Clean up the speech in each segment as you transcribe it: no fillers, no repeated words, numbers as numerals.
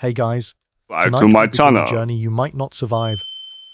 Hey guys, Back tonight to we my begin a channel. journey you might not survive,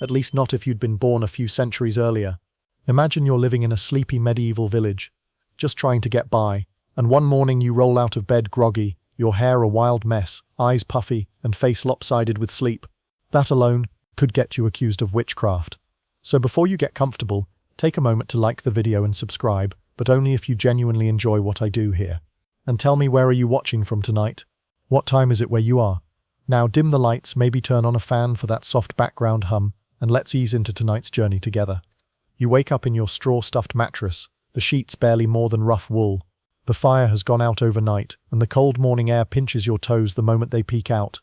at least not if you'd been born a few centuries earlier. Imagine you're living in a sleepy medieval village, just trying to get by, and one morning you roll out of bed groggy, your hair a wild mess, eyes puffy, and face lopsided with sleep. That alone could get you accused of witchcraft. So before you get comfortable, take a moment to like the video and subscribe, but only if you genuinely enjoy what I do here. And tell me, where are you watching from tonight? What time is it where you are? Now dim the lights, maybe turn on a fan for that soft background hum, and let's ease into tonight's journey together. You wake up in your straw-stuffed mattress, the sheets barely more than rough wool. The fire has gone out overnight, and the cold morning air pinches your toes the moment they peek out.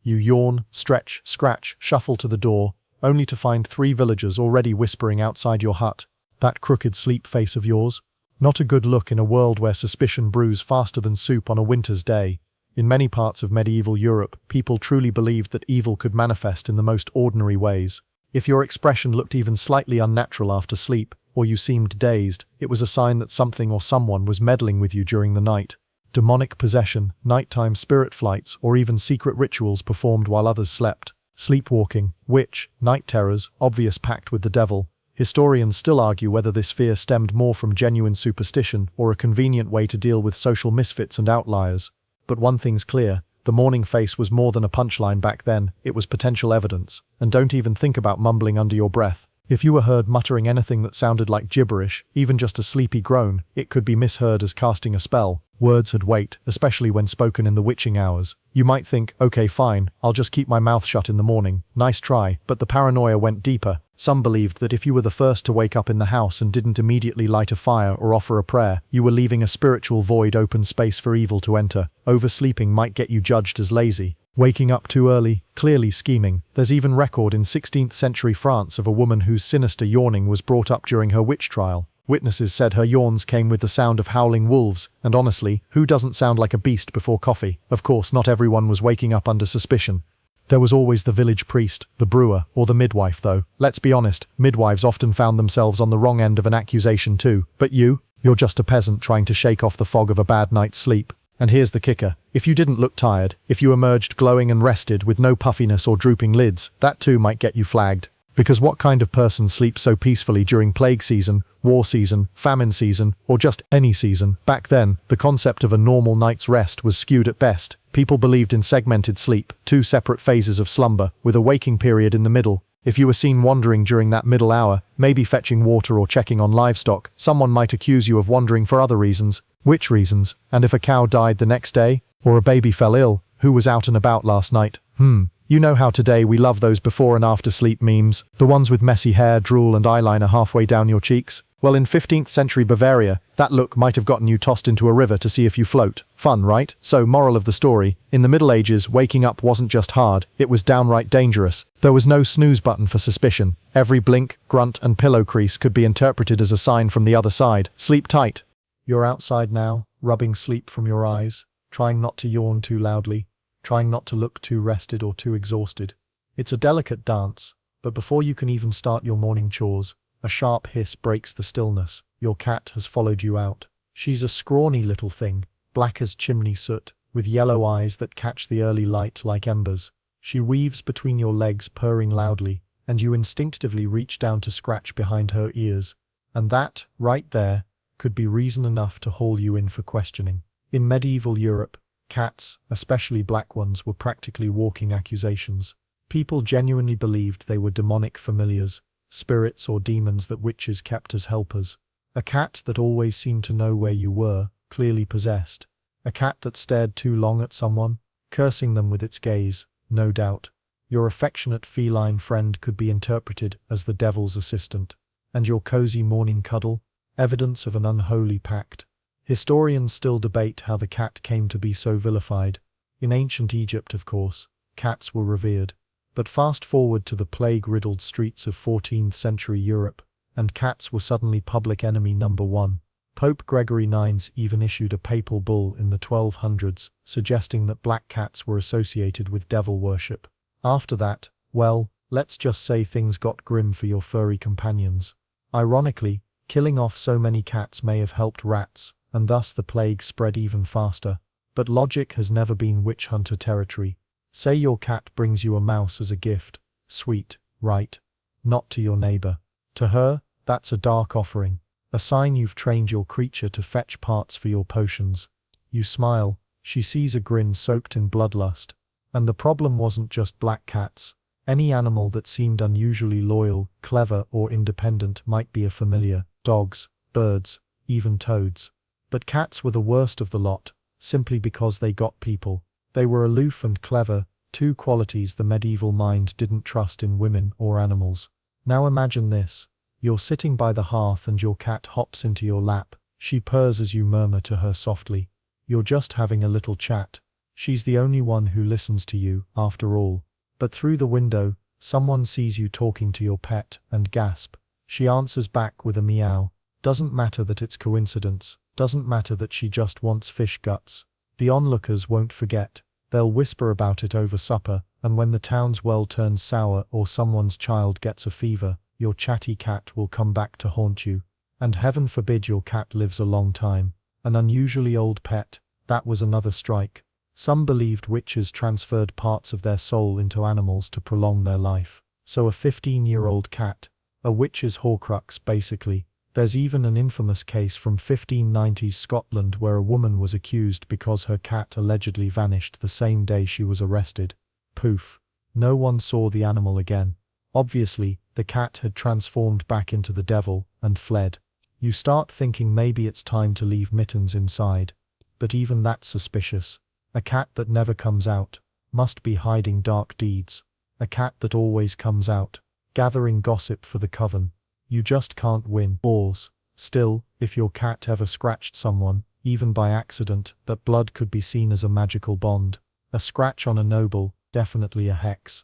You yawn, stretch, scratch, shuffle to the door, only to find 3 villagers already whispering outside your hut. That crooked sleep face of yours? Not a good look in a world where suspicion brews faster than soup on a winter's day. In many parts of medieval Europe, people truly believed that evil could manifest in the most ordinary ways. If your expression looked even slightly unnatural after sleep, or you seemed dazed, it was a sign that something or someone was meddling with you during the night. Demonic possession, nighttime spirit flights, or even secret rituals performed while others slept. Sleepwalking, witch, night terrors, obvious pact with the devil. Historians still argue whether this fear stemmed more from genuine superstition or a convenient way to deal with social misfits and outliers. But one thing's clear, the morning face was more than a punchline back then, it was potential evidence. And don't even think about mumbling under your breath. If you were heard muttering anything that sounded like gibberish, even just a sleepy groan, it could be misheard as casting a spell. Words had weight, especially when spoken in the witching hours. You might think, okay fine, I'll just keep my mouth shut in the morning. Nice try, but the paranoia went deeper. Some believed that if you were the first to wake up in the house and didn't immediately light a fire or offer a prayer, you were leaving a spiritual void open space for evil to enter. Oversleeping might get you judged as lazy. Waking up too early, clearly scheming. There's even record in 16th century France of a woman whose sinister yawning was brought up during her witch trial. Witnesses said her yawns came with the sound of howling wolves, and honestly, who doesn't sound like a beast before coffee? Of course, not everyone was waking up under suspicion. There was always the village priest, the brewer, or the midwife though. Let's be honest, midwives often found themselves on the wrong end of an accusation too. But you're just a peasant trying to shake off the fog of a bad night's sleep. And here's the kicker. If you didn't look tired, if you emerged glowing and rested with no puffiness or drooping lids, that too might get you flagged. Because what kind of person sleeps so peacefully during plague season, war season, famine season, or just any season? Back then, the concept of a normal night's rest was skewed at best. People believed in segmented sleep, 2 separate phases of slumber, with a waking period in the middle. If you were seen wandering during that middle hour, maybe fetching water or checking on livestock, someone might accuse you of wandering for other reasons. Which reasons? And if a cow died the next day? Or a baby fell ill? Who was out and about last night? You know how today we love those before and after sleep memes, the ones with messy hair, drool and eyeliner halfway down your cheeks? Well, in 15th century Bavaria, that look might have gotten you tossed into a river to see if you float. Fun, right? So, moral of the story, in the Middle Ages, waking up wasn't just hard, it was downright dangerous. There was no snooze button for suspicion. Every blink, grunt and pillow crease could be interpreted as a sign from the other side. Sleep tight. You're outside now, rubbing sleep from your eyes, trying not to yawn too loudly, trying not to look too rested or too exhausted. It's a delicate dance, but before you can even start your morning chores, a sharp hiss breaks the stillness. Your cat has followed you out. She's a scrawny little thing, black as chimney soot, with yellow eyes that catch the early light like embers. She weaves between your legs, purring loudly, and you instinctively reach down to scratch behind her ears. And that, right there, could be reason enough to haul you in for questioning. In medieval Europe, cats, especially black ones, were practically walking accusations. People genuinely believed they were demonic familiars, spirits or demons that witches kept as helpers. A cat that always seemed to know where you were, clearly possessed. A cat that stared too long at someone, cursing them with its gaze, no doubt. Your affectionate feline friend could be interpreted as the devil's assistant. And your cozy morning cuddle? Evidence of an unholy pact. Historians still debate how the cat came to be so vilified. In ancient Egypt, of course, cats were revered. But fast forward to the plague-riddled streets of 14th century Europe, and cats were suddenly public enemy number 1. Pope Gregory IX even issued a papal bull in the 1200s, suggesting that black cats were associated with devil worship. After that, well, let's just say things got grim for your furry companions. Ironically, killing off so many cats may have helped rats, and thus the plague spread even faster. But logic has never been witch hunter territory. Say your cat brings you a mouse as a gift. Sweet, right? Not to your neighbor. To her, that's a dark offering. A sign you've trained your creature to fetch parts for your potions. You smile, she sees a grin soaked in bloodlust. And the problem wasn't just black cats. Any animal that seemed unusually loyal, clever, or independent might be a familiar. Dogs, birds, even toads. But cats were the worst of the lot, simply because they got people. They were aloof and clever, two qualities the medieval mind didn't trust in women or animals. Now imagine this. You're sitting by the hearth and your cat hops into your lap. She purrs as you murmur to her softly. You're just having a little chat. She's the only one who listens to you, after all. But through the window, someone sees you talking to your pet and gasp. She answers back with a meow. Doesn't matter that it's coincidence. Doesn't matter that she just wants fish guts. The onlookers won't forget. They'll whisper about it over supper, and when the town's well turns sour or someone's child gets a fever, your chatty cat will come back to haunt you. And heaven forbid your cat lives a long time. An unusually old pet, that was another strike. Some believed witches transferred parts of their soul into animals to prolong their life. So a 15-year-old cat. A witch's horcrux, basically. There's even an infamous case from 1590s Scotland where a woman was accused because her cat allegedly vanished the same day she was arrested. Poof. No one saw the animal again. Obviously, the cat had transformed back into the devil and fled. You start thinking maybe it's time to leave Mittens inside. But even that's suspicious. A cat that never comes out must be hiding dark deeds. A cat that always comes out, gathering gossip for the coven. You just can't win. Wars. Still, if your cat ever scratched someone, even by accident, that blood could be seen as a magical bond. A scratch on a noble, definitely a hex.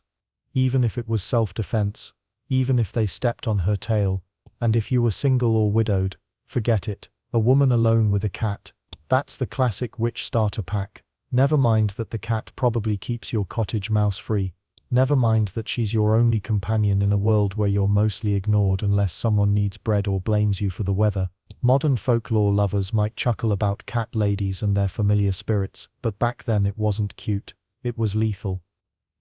Even if it was self-defense, even if they stepped on her tail, and if you were single or widowed, forget it. A woman alone with a cat. That's the classic witch starter pack. Never mind that the cat probably keeps your cottage mouse free. Never mind that she's your only companion in a world where you're mostly ignored unless someone needs bread or blames you for the weather. Modern folklore lovers might chuckle about cat ladies and their familiar spirits, but back then it wasn't cute. It was lethal.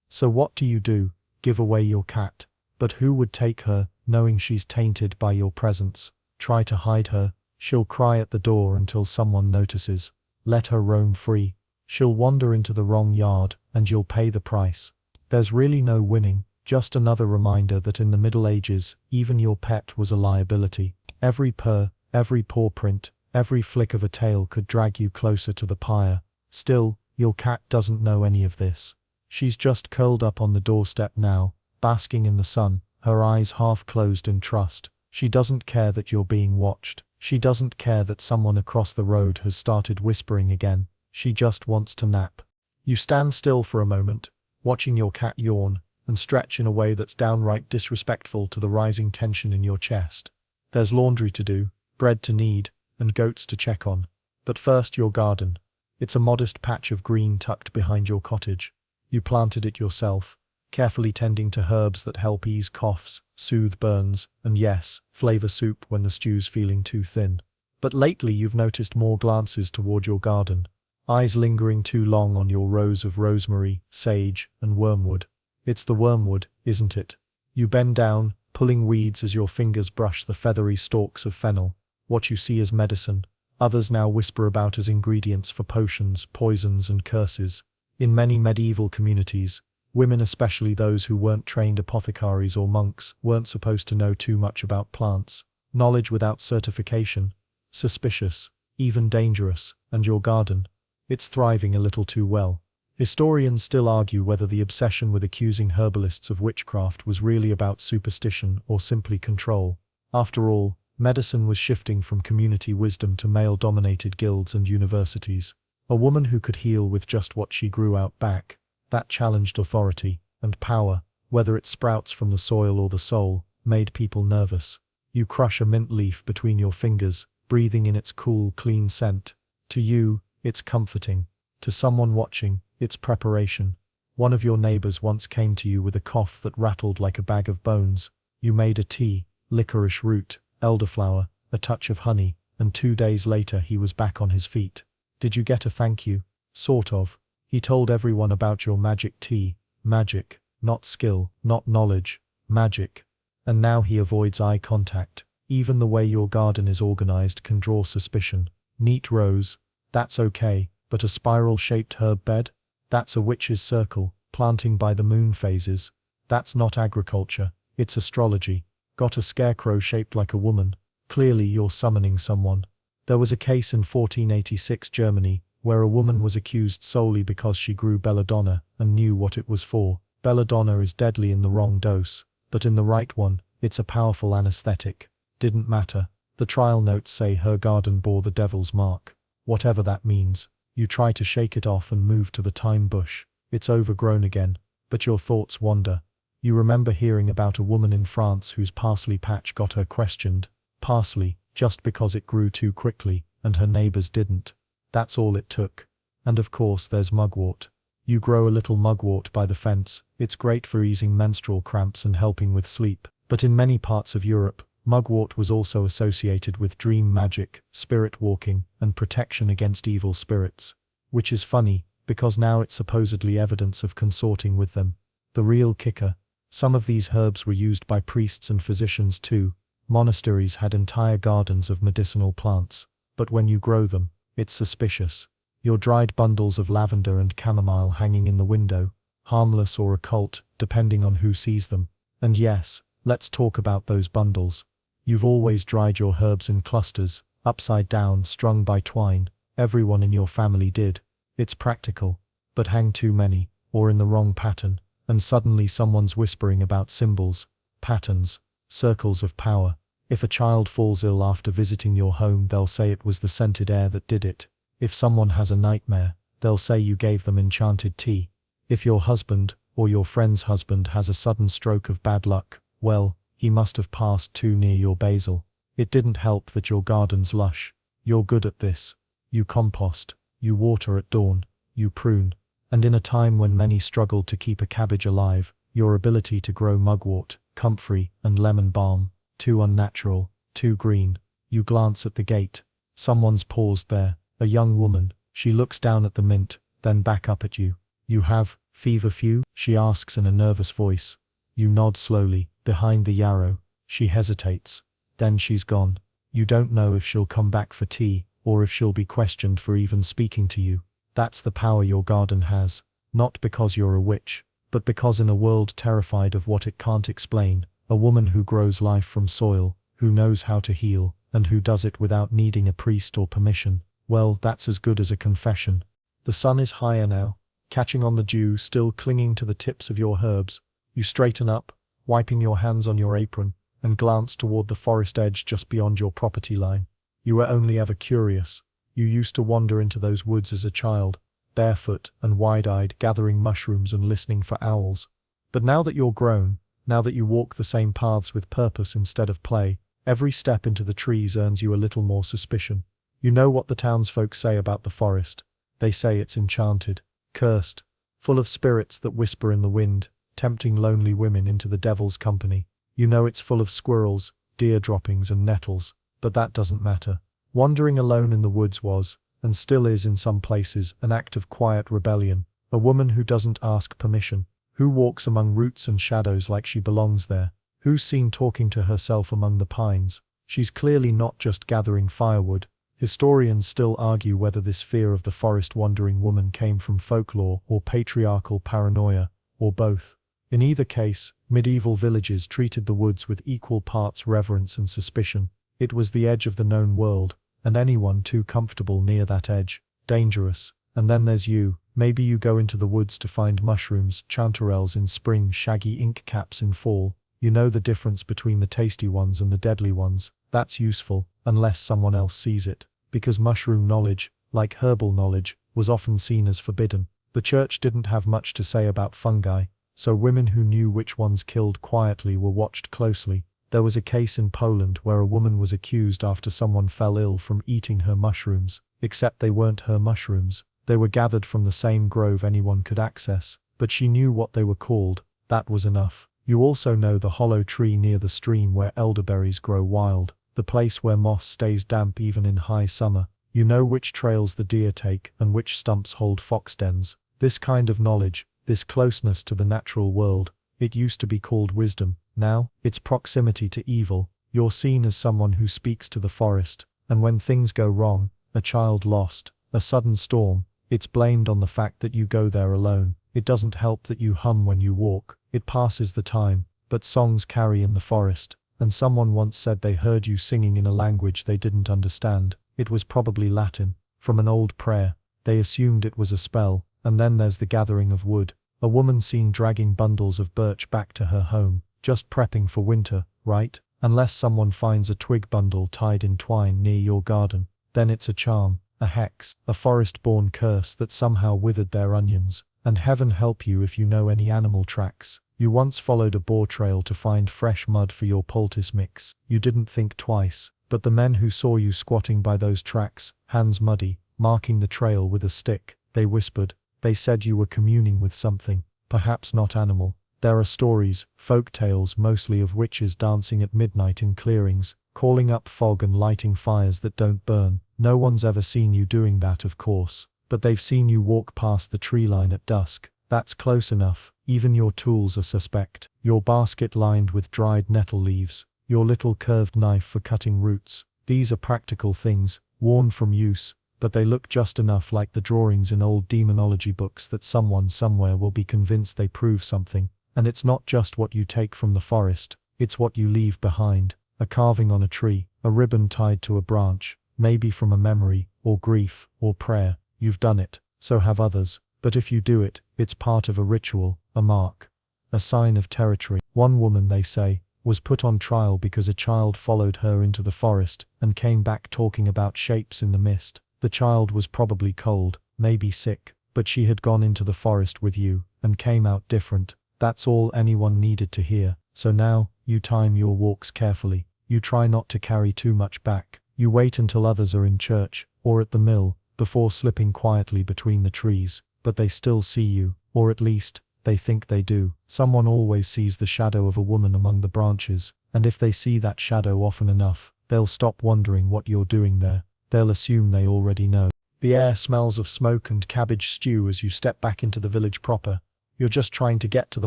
So what do? Give away your cat. But who would take her, knowing she's tainted by your presence? Try to hide her. She'll cry at the door until someone notices. Let her roam free. She'll wander into the wrong yard, and you'll pay the price. There's really no winning, just another reminder that in the Middle Ages, even your pet was a liability. Every purr, every paw print, every flick of a tail could drag you closer to the pyre. Still, your cat doesn't know any of this. She's just curled up on the doorstep now, basking in the sun, her eyes half closed in trust. She doesn't care that you're being watched. She doesn't care that someone across the road has started whispering again. She just wants to nap. You stand still for a moment, watching your cat yawn and stretch in a way that's downright disrespectful to the rising tension in your chest. There's laundry to do, bread to knead, and goats to check on. But first your garden. It's a modest patch of green tucked behind your cottage. You planted it yourself, carefully tending to herbs that help ease coughs, soothe burns, and yes, flavor soup when the stew's feeling too thin. But lately you've noticed more glances toward your garden. Eyes lingering too long on your rows of rosemary, sage, and wormwood. It's the wormwood, isn't it? You bend down, pulling weeds as your fingers brush the feathery stalks of fennel. What you see as medicine, others now whisper about as ingredients for potions, poisons, and curses. In many medieval communities, women, especially those who weren't trained apothecaries or monks, weren't supposed to know too much about plants. Knowledge without certification. Suspicious, even dangerous, and your garden. It's thriving a little too well. Historians still argue whether the obsession with accusing herbalists of witchcraft was really about superstition or simply control. After all, medicine was shifting from community wisdom to male-dominated guilds and universities. A woman who could heal with just what she grew out back, that challenged authority and power, whether it sprouts from the soil or the soul, made people nervous. You crush a mint leaf between your fingers, breathing in its cool, clean scent. To you, it's comforting. To someone watching, it's preparation. One of your neighbors once came to you with a cough that rattled like a bag of bones. You made a tea, licorice root, elderflower, a touch of honey, and 2 days later he was back on his feet. Did you get a thank you? Sort of. He told everyone about your magic tea. Magic, not skill, not knowledge. Magic. And now he avoids eye contact. Even the way your garden is organized can draw suspicion. Neat rows. That's okay, but a spiral-shaped herb bed? That's a witch's circle, planting by the moon phases. That's not agriculture, it's astrology. Got a scarecrow shaped like a woman. Clearly you're summoning someone. There was a case in 1486 Germany, where a woman was accused solely because she grew belladonna and knew what it was for. Belladonna is deadly in the wrong dose, but in the right one, it's a powerful anesthetic. Didn't matter. The trial notes say her garden bore the devil's mark. Whatever that means. You try to shake it off and move to the thyme bush. It's overgrown again, but your thoughts wander. You remember hearing about a woman in France whose parsley patch got her questioned. Parsley, just because it grew too quickly, and her neighbors didn't. That's all it took. And of course there's mugwort. You grow a little mugwort by the fence. It's great for easing menstrual cramps and helping with sleep. But in many parts of Europe, mugwort was also associated with dream magic, spirit walking, and protection against evil spirits. Which is funny, because now it's supposedly evidence of consorting with them. The real kicker. Some of these herbs were used by priests and physicians too. Monasteries had entire gardens of medicinal plants. But when you grow them, it's suspicious. Your dried bundles of lavender and chamomile hanging in the window, harmless or occult, depending on who sees them. And yes, let's talk about those bundles. You've always dried your herbs in clusters, upside down, strung by twine. Everyone in your family did. It's practical. But hang too many, or in the wrong pattern, and suddenly someone's whispering about symbols, patterns, circles of power. If a child falls ill after visiting your home, they'll say it was the scented air that did it. If someone has a nightmare, they'll say you gave them enchanted tea. If your husband, or your friend's husband, has a sudden stroke of bad luck, well, he must have passed too near your basil. It didn't help that your garden's lush. You're good at this. You compost, you water at dawn, you prune. And in a time when many struggled to keep a cabbage alive, your ability to grow mugwort, comfrey, and lemon balm, too unnatural, too green. You glance at the gate. Someone's paused there. A young woman. She looks down at the mint, then back up at you. You have feverfew? She asks in a nervous voice. You nod slowly. Behind the yarrow. She hesitates. Then she's gone. You don't know if she'll come back for tea, or if she'll be questioned for even speaking to you. That's the power your garden has. Not because you're a witch, but because in a world terrified of what it can't explain, a woman who grows life from soil, who knows how to heal, and who does it without needing a priest or permission, well, that's as good as a confession. The sun is higher now, catching on the dew still clinging to the tips of your herbs. You straighten up, wiping your hands on your apron, and glance toward the forest edge just beyond your property line. You were only ever curious. You used to wander into those woods as a child, barefoot and wide-eyed, gathering mushrooms and listening for owls. But now that you're grown, now that you walk the same paths with purpose instead of play, every step into the trees earns you a little more suspicion. You know what the townsfolk say about the forest. They say it's enchanted, cursed, full of spirits that whisper in the wind, tempting lonely women into the devil's company. You know it's full of squirrels, deer droppings and nettles, but that doesn't matter. Wandering alone in the woods was, and still is in some places, an act of quiet rebellion. A woman who doesn't ask permission, who walks among roots and shadows like she belongs there, who's seen talking to herself among the pines. She's clearly not just gathering firewood. Historians still argue whether this fear of the forest-wandering woman came from folklore or patriarchal paranoia, or both. In either case, medieval villages treated the woods with equal parts reverence and suspicion. It was the edge of the known world, and anyone too comfortable near that edge, dangerous. And then there's you. Maybe you go into the woods to find mushrooms, chanterelles in spring, shaggy ink caps in fall. You know the difference between the tasty ones and the deadly ones. That's useful, unless someone else sees it. Because mushroom knowledge, like herbal knowledge, was often seen as forbidden. The church didn't have much to say about fungi, so women who knew which ones killed quietly were watched closely. There was a case in Poland where a woman was accused after someone fell ill from eating her mushrooms, except they weren't her mushrooms. They were gathered from the same grove anyone could access, but she knew what they were called. That was enough. You also know the hollow tree near the stream where elderberries grow wild, the place where moss stays damp even in high summer. You know which trails the deer take and which stumps hold fox dens. This kind of knowledge, this closeness to the natural world, it used to be called wisdom. Now, it's proximity to evil. You're seen as someone who speaks to the forest, and when things go wrong, a child lost, a sudden storm, it's blamed on the fact that you go there alone. It doesn't help that you hum when you walk, it passes the time, but songs carry in the forest, and someone once said they heard you singing in a language they didn't understand. It was probably Latin, from an old prayer. They assumed it was a spell. And then there's the gathering of wood. A woman seen dragging bundles of birch back to her home, just prepping for winter, right? Unless someone finds a twig bundle tied in twine near your garden, then it's a charm, a hex, a forest-born curse that somehow withered their onions. And heaven help you if you know any animal tracks. You once followed a boar trail to find fresh mud for your poultice mix. You didn't think twice, but the men who saw you squatting by those tracks, hands muddy, marking the trail with a stick, they whispered. They said you were communing with something, perhaps not animal. There are stories, folk tales mostly of witches dancing at midnight in clearings, calling up fog and lighting fires that don't burn. No one's ever seen you doing that, of course, but they've seen you walk past the tree line at dusk. That's close enough. Even your tools are suspect. Your basket lined with dried nettle leaves, your little curved knife for cutting roots. These are practical things, worn from use, but they look just enough like the drawings in old demonology books that someone somewhere will be convinced they prove something. And it's not just what you take from the forest, it's what you leave behind. A carving on a tree, a ribbon tied to a branch, maybe from a memory, or grief, or prayer. You've done it, so have others. But if you do it, it's part of a ritual, a mark, a sign of territory. One woman, they say, was put on trial because a child followed her into the forest and came back talking about shapes in the mist. The child was probably cold, maybe sick, but she had gone into the forest with you, and came out different. That's all anyone needed to hear. So now, you time your walks carefully. You try not to carry too much back. You wait until others are in church, or at the mill, before slipping quietly between the trees. But they still see you, or at least, they think they do. Someone always sees the shadow of a woman among the branches, and if they see that shadow often enough, they'll stop wondering what you're doing there. They'll assume they already know. The air smells of smoke and cabbage stew as you step back into the village proper. You're just trying to get to the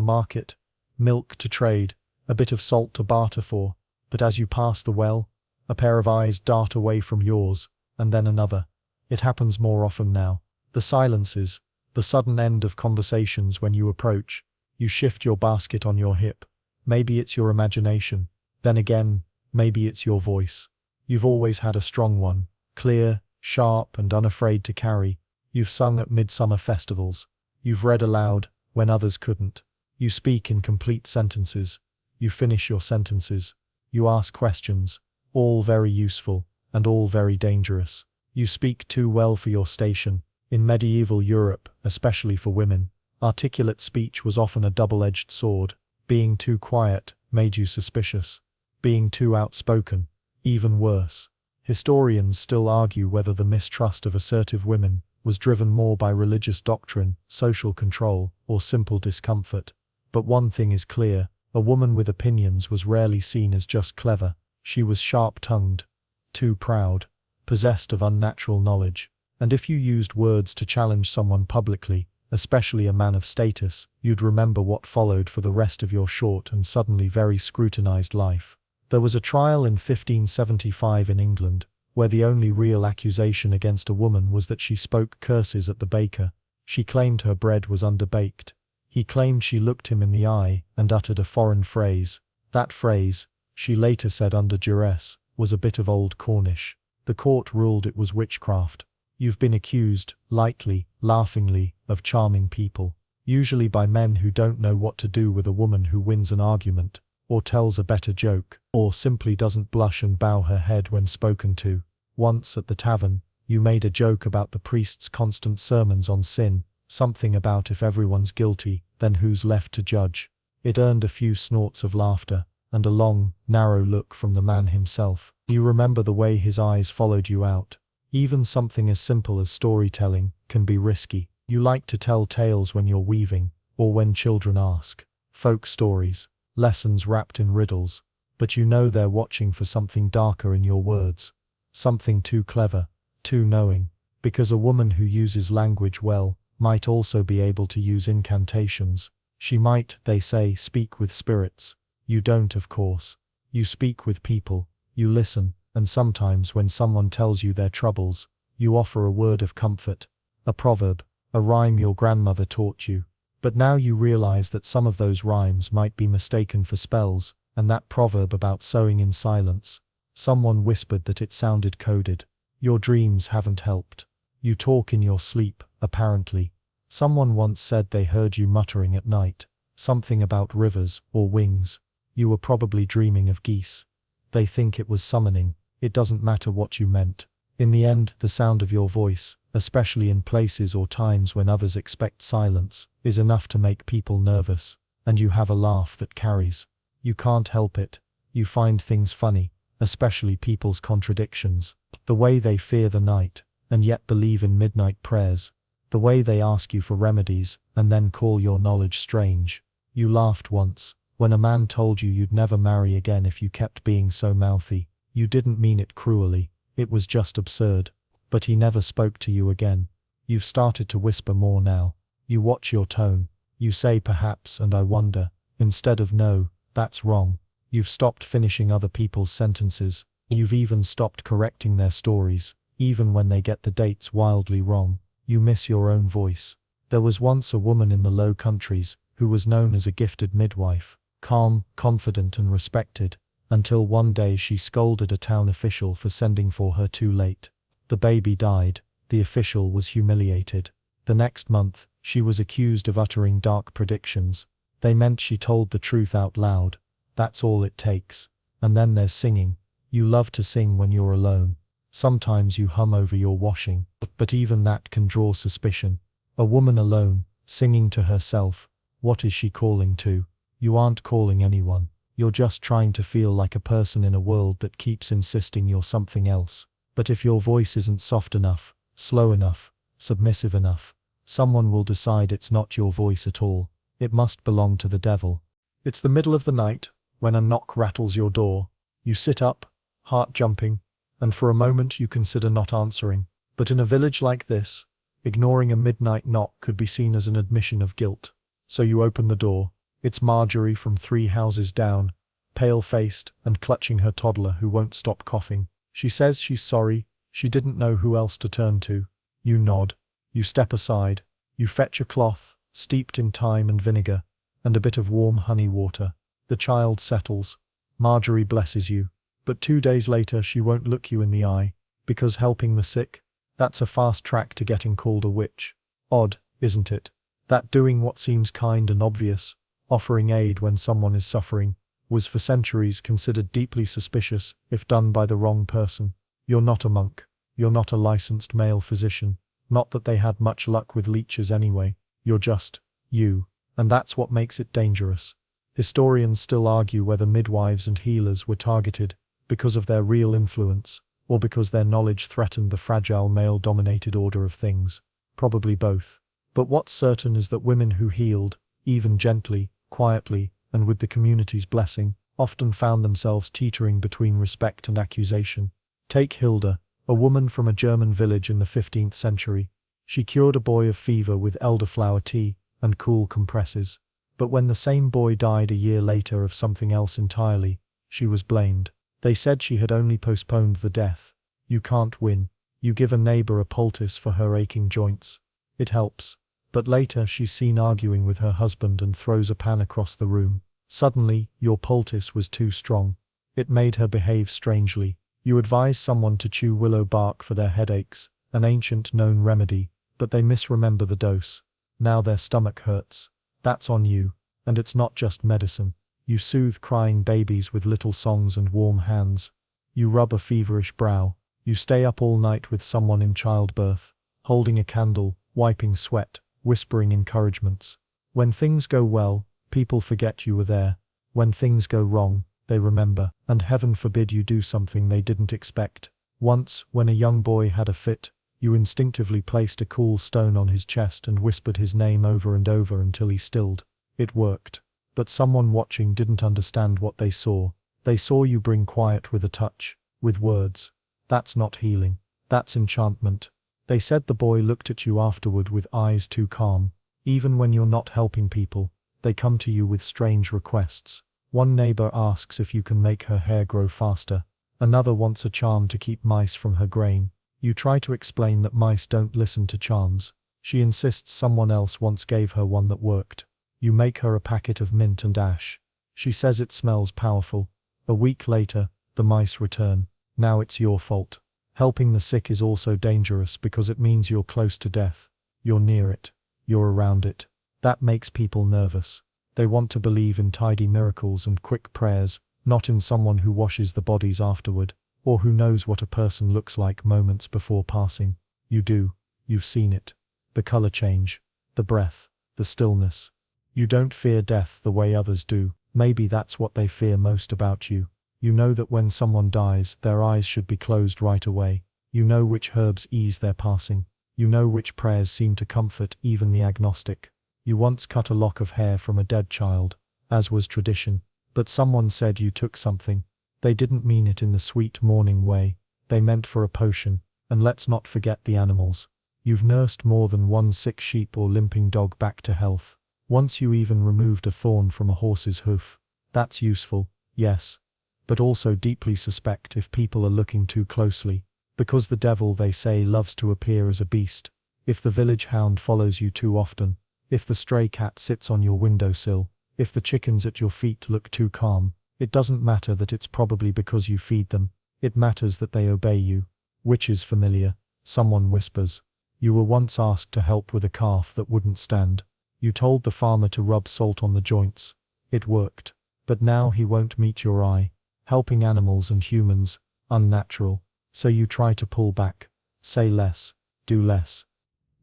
market. Milk to trade, a bit of salt to barter for. But as you pass the well, a pair of eyes dart away from yours, and then another. It happens more often now. The silences, the sudden end of conversations when you approach. You shift your basket on your hip. Maybe it's your imagination. Then again, maybe it's your voice. You've always had a strong one. Clear, sharp, and unafraid to carry. You've sung at midsummer festivals. You've read aloud, when others couldn't. You speak in complete sentences. You finish your sentences. You ask questions, all very useful, and all very dangerous. You speak too well for your station. In medieval Europe, especially for women, articulate speech was often a double-edged sword. Being too quiet made you suspicious. Being too outspoken, even worse. Historians still argue whether the mistrust of assertive women was driven more by religious doctrine, social control, or simple discomfort. But one thing is clear, a woman with opinions was rarely seen as just clever. She was sharp-tongued, too proud, possessed of unnatural knowledge. And if you used words to challenge someone publicly, especially a man of status, you'd remember what followed for the rest of your short and suddenly very scrutinized life. There was a trial in 1575 in England, where the only real accusation against a woman was that she spoke curses at the baker. She claimed her bread was underbaked. He claimed she looked him in the eye and uttered a foreign phrase. That phrase, she later said under duress, was a bit of old Cornish. The court ruled it was witchcraft. You've been accused, lightly, laughingly, of charming people, usually by men who don't know what to do with a woman who wins an argument, or tells a better joke, or simply doesn't blush and bow her head when spoken to. Once at the tavern, you made a joke about the priest's constant sermons on sin, something about if everyone's guilty, then who's left to judge. It earned a few snorts of laughter, and a long, narrow look from the man himself. You remember the way his eyes followed you out. Even something as simple as storytelling can be risky. You like to tell tales when you're weaving, or when children ask. Folk stories, lessons wrapped in riddles, but you know they're watching for something darker in your words. Something too clever, too knowing, because a woman who uses language well might also be able to use incantations. She might, they say, speak with spirits. You don't, of course. You speak with people, you listen, and sometimes when someone tells you their troubles, you offer a word of comfort, a proverb, a rhyme your grandmother taught you. But now you realize that some of those rhymes might be mistaken for spells, and that proverb about sowing in silence. Someone whispered that it sounded coded. Your dreams haven't helped. You talk in your sleep, apparently. Someone once said they heard you muttering at night, something about rivers or wings. You were probably dreaming of geese. They think it was summoning. It doesn't matter what you meant. In the end, the sound of your voice, especially in places or times when others expect silence, is enough to make people nervous. And you have a laugh that carries. You can't help it. You find things funny, especially people's contradictions. The way they fear the night, and yet believe in midnight prayers. The way they ask you for remedies, and then call your knowledge strange. You laughed once, when a man told you you'd never marry again if you kept being so mouthy. You didn't mean it cruelly, it was just absurd. But he never spoke to you again. You've started to whisper more now. You watch your tone. You say perhaps and I wonder, instead of no, that's wrong. You've stopped finishing other people's sentences. You've even stopped correcting their stories, even when they get the dates wildly wrong. You miss your own voice. There was once a woman in the Low Countries who was known as a gifted midwife, calm, confident and respected, until one day she scolded a town official for sending for her too late. The baby died. The official was humiliated. The next month, she was accused of uttering dark predictions. They meant she told the truth out loud. That's all it takes. And then there's singing. You love to sing when you're alone. Sometimes you hum over your washing, but even that can draw suspicion. A woman alone, singing to herself. What is she calling to? You aren't calling anyone. You're just trying to feel like a person in a world that keeps insisting you're something else. But if your voice isn't soft enough, slow enough, submissive enough, someone will decide it's not your voice at all. It must belong to the devil. It's the middle of the night, when a knock rattles your door. You sit up, heart jumping, and for a moment you consider not answering. But in a village like this, ignoring a midnight knock could be seen as an admission of guilt. So you open the door. It's Marjorie from 3 houses down, pale-faced and clutching her toddler who won't stop coughing. She says she's sorry, she didn't know who else to turn to. You nod. You step aside. You fetch a cloth, steeped in thyme and vinegar, and a bit of warm honey water. The child settles. Marjorie blesses you. But 2 days later she won't look you in the eye, because helping the sick, that's a fast track to getting called a witch. Odd, isn't it? That doing what seems kind and obvious, offering aid when someone is suffering, was for centuries considered deeply suspicious if done by the wrong person. You're not a monk. You're not a licensed male physician. Not that they had much luck with leeches anyway. You're just you. And that's what makes it dangerous. Historians still argue whether midwives and healers were targeted because of their real influence, or because their knowledge threatened the fragile male-dominated order of things. Probably both. But what's certain is that women who healed, even gently, quietly, and with the community's blessing, often found themselves teetering between respect and accusation. Take Hilda, a woman from a German village in the 15th century. She cured a boy of fever with elderflower tea and cool compresses. But when the same boy died a year later of something else entirely, she was blamed. They said she had only postponed the death. You can't win. You give a neighbor a poultice for her aching joints. It helps. But later she's seen arguing with her husband and throws a pan across the room. Suddenly, your poultice was too strong. It made her behave strangely. You advise someone to chew willow bark for their headaches, an ancient known remedy, but they misremember the dose. Now their stomach hurts. That's on you. And it's not just medicine. You soothe crying babies with little songs and warm hands. You rub a feverish brow. You stay up all night with someone in childbirth, holding a candle, wiping sweat, whispering encouragements. When things go well, people forget you were there. When things go wrong, they remember, and heaven forbid you do something they didn't expect. Once, when a young boy had a fit, you instinctively placed a cool stone on his chest and whispered his name over and over until he stilled. It worked. But someone watching didn't understand what they saw. They saw you bring quiet with a touch, with words. That's not healing. That's enchantment. They said the boy looked at you afterward with eyes too calm. Even when you're not helping people, they come to you with strange requests. One neighbor asks if you can make her hair grow faster. Another wants a charm to keep mice from her grain. You try to explain that mice don't listen to charms. She insists someone else once gave her one that worked. You make her a packet of mint and ash. She says it smells powerful. A week later, the mice return. Now it's your fault. Helping the sick is also dangerous because it means you're close to death. You're near it. You're around it. That makes people nervous. They want to believe in tidy miracles and quick prayers, not in someone who washes the bodies afterward, or who knows what a person looks like moments before passing. You do. You've seen it. The color change. The breath. The stillness. You don't fear death the way others do. Maybe that's what they fear most about you. You know that when someone dies, their eyes should be closed right away. You know which herbs ease their passing. You know which prayers seem to comfort even the agnostic. You once cut a lock of hair from a dead child, as was tradition, but someone said you took something. They didn't mean it in the sweet mourning way. They meant for a potion, and let's not forget the animals. You've nursed more than one sick sheep or limping dog back to health. Once you even removed a thorn from a horse's hoof. That's useful, yes, but also deeply suspect if people are looking too closely. Because the devil, they say, loves to appear as a beast. If the village hound follows you too often, if the stray cat sits on your windowsill, if the chickens at your feet look too calm, it doesn't matter that it's probably because you feed them. It matters that they obey you. Which is familiar. Someone whispers. You were once asked to help with a calf that wouldn't stand. You told the farmer to rub salt on the joints. It worked. But now he won't meet your eye. Helping animals and humans, unnatural. So you try to pull back. Say less. Do less.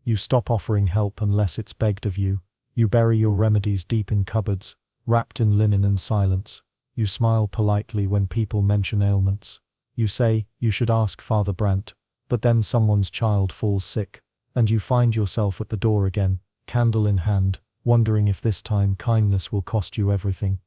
You stop offering help unless it's begged of you. You bury your remedies deep in cupboards, wrapped in linen and silence. You smile politely when people mention ailments. You say, you should ask Father Brandt. But then someone's child falls sick, and you find yourself at the door again, candle in hand, wondering if this time kindness will cost you everything.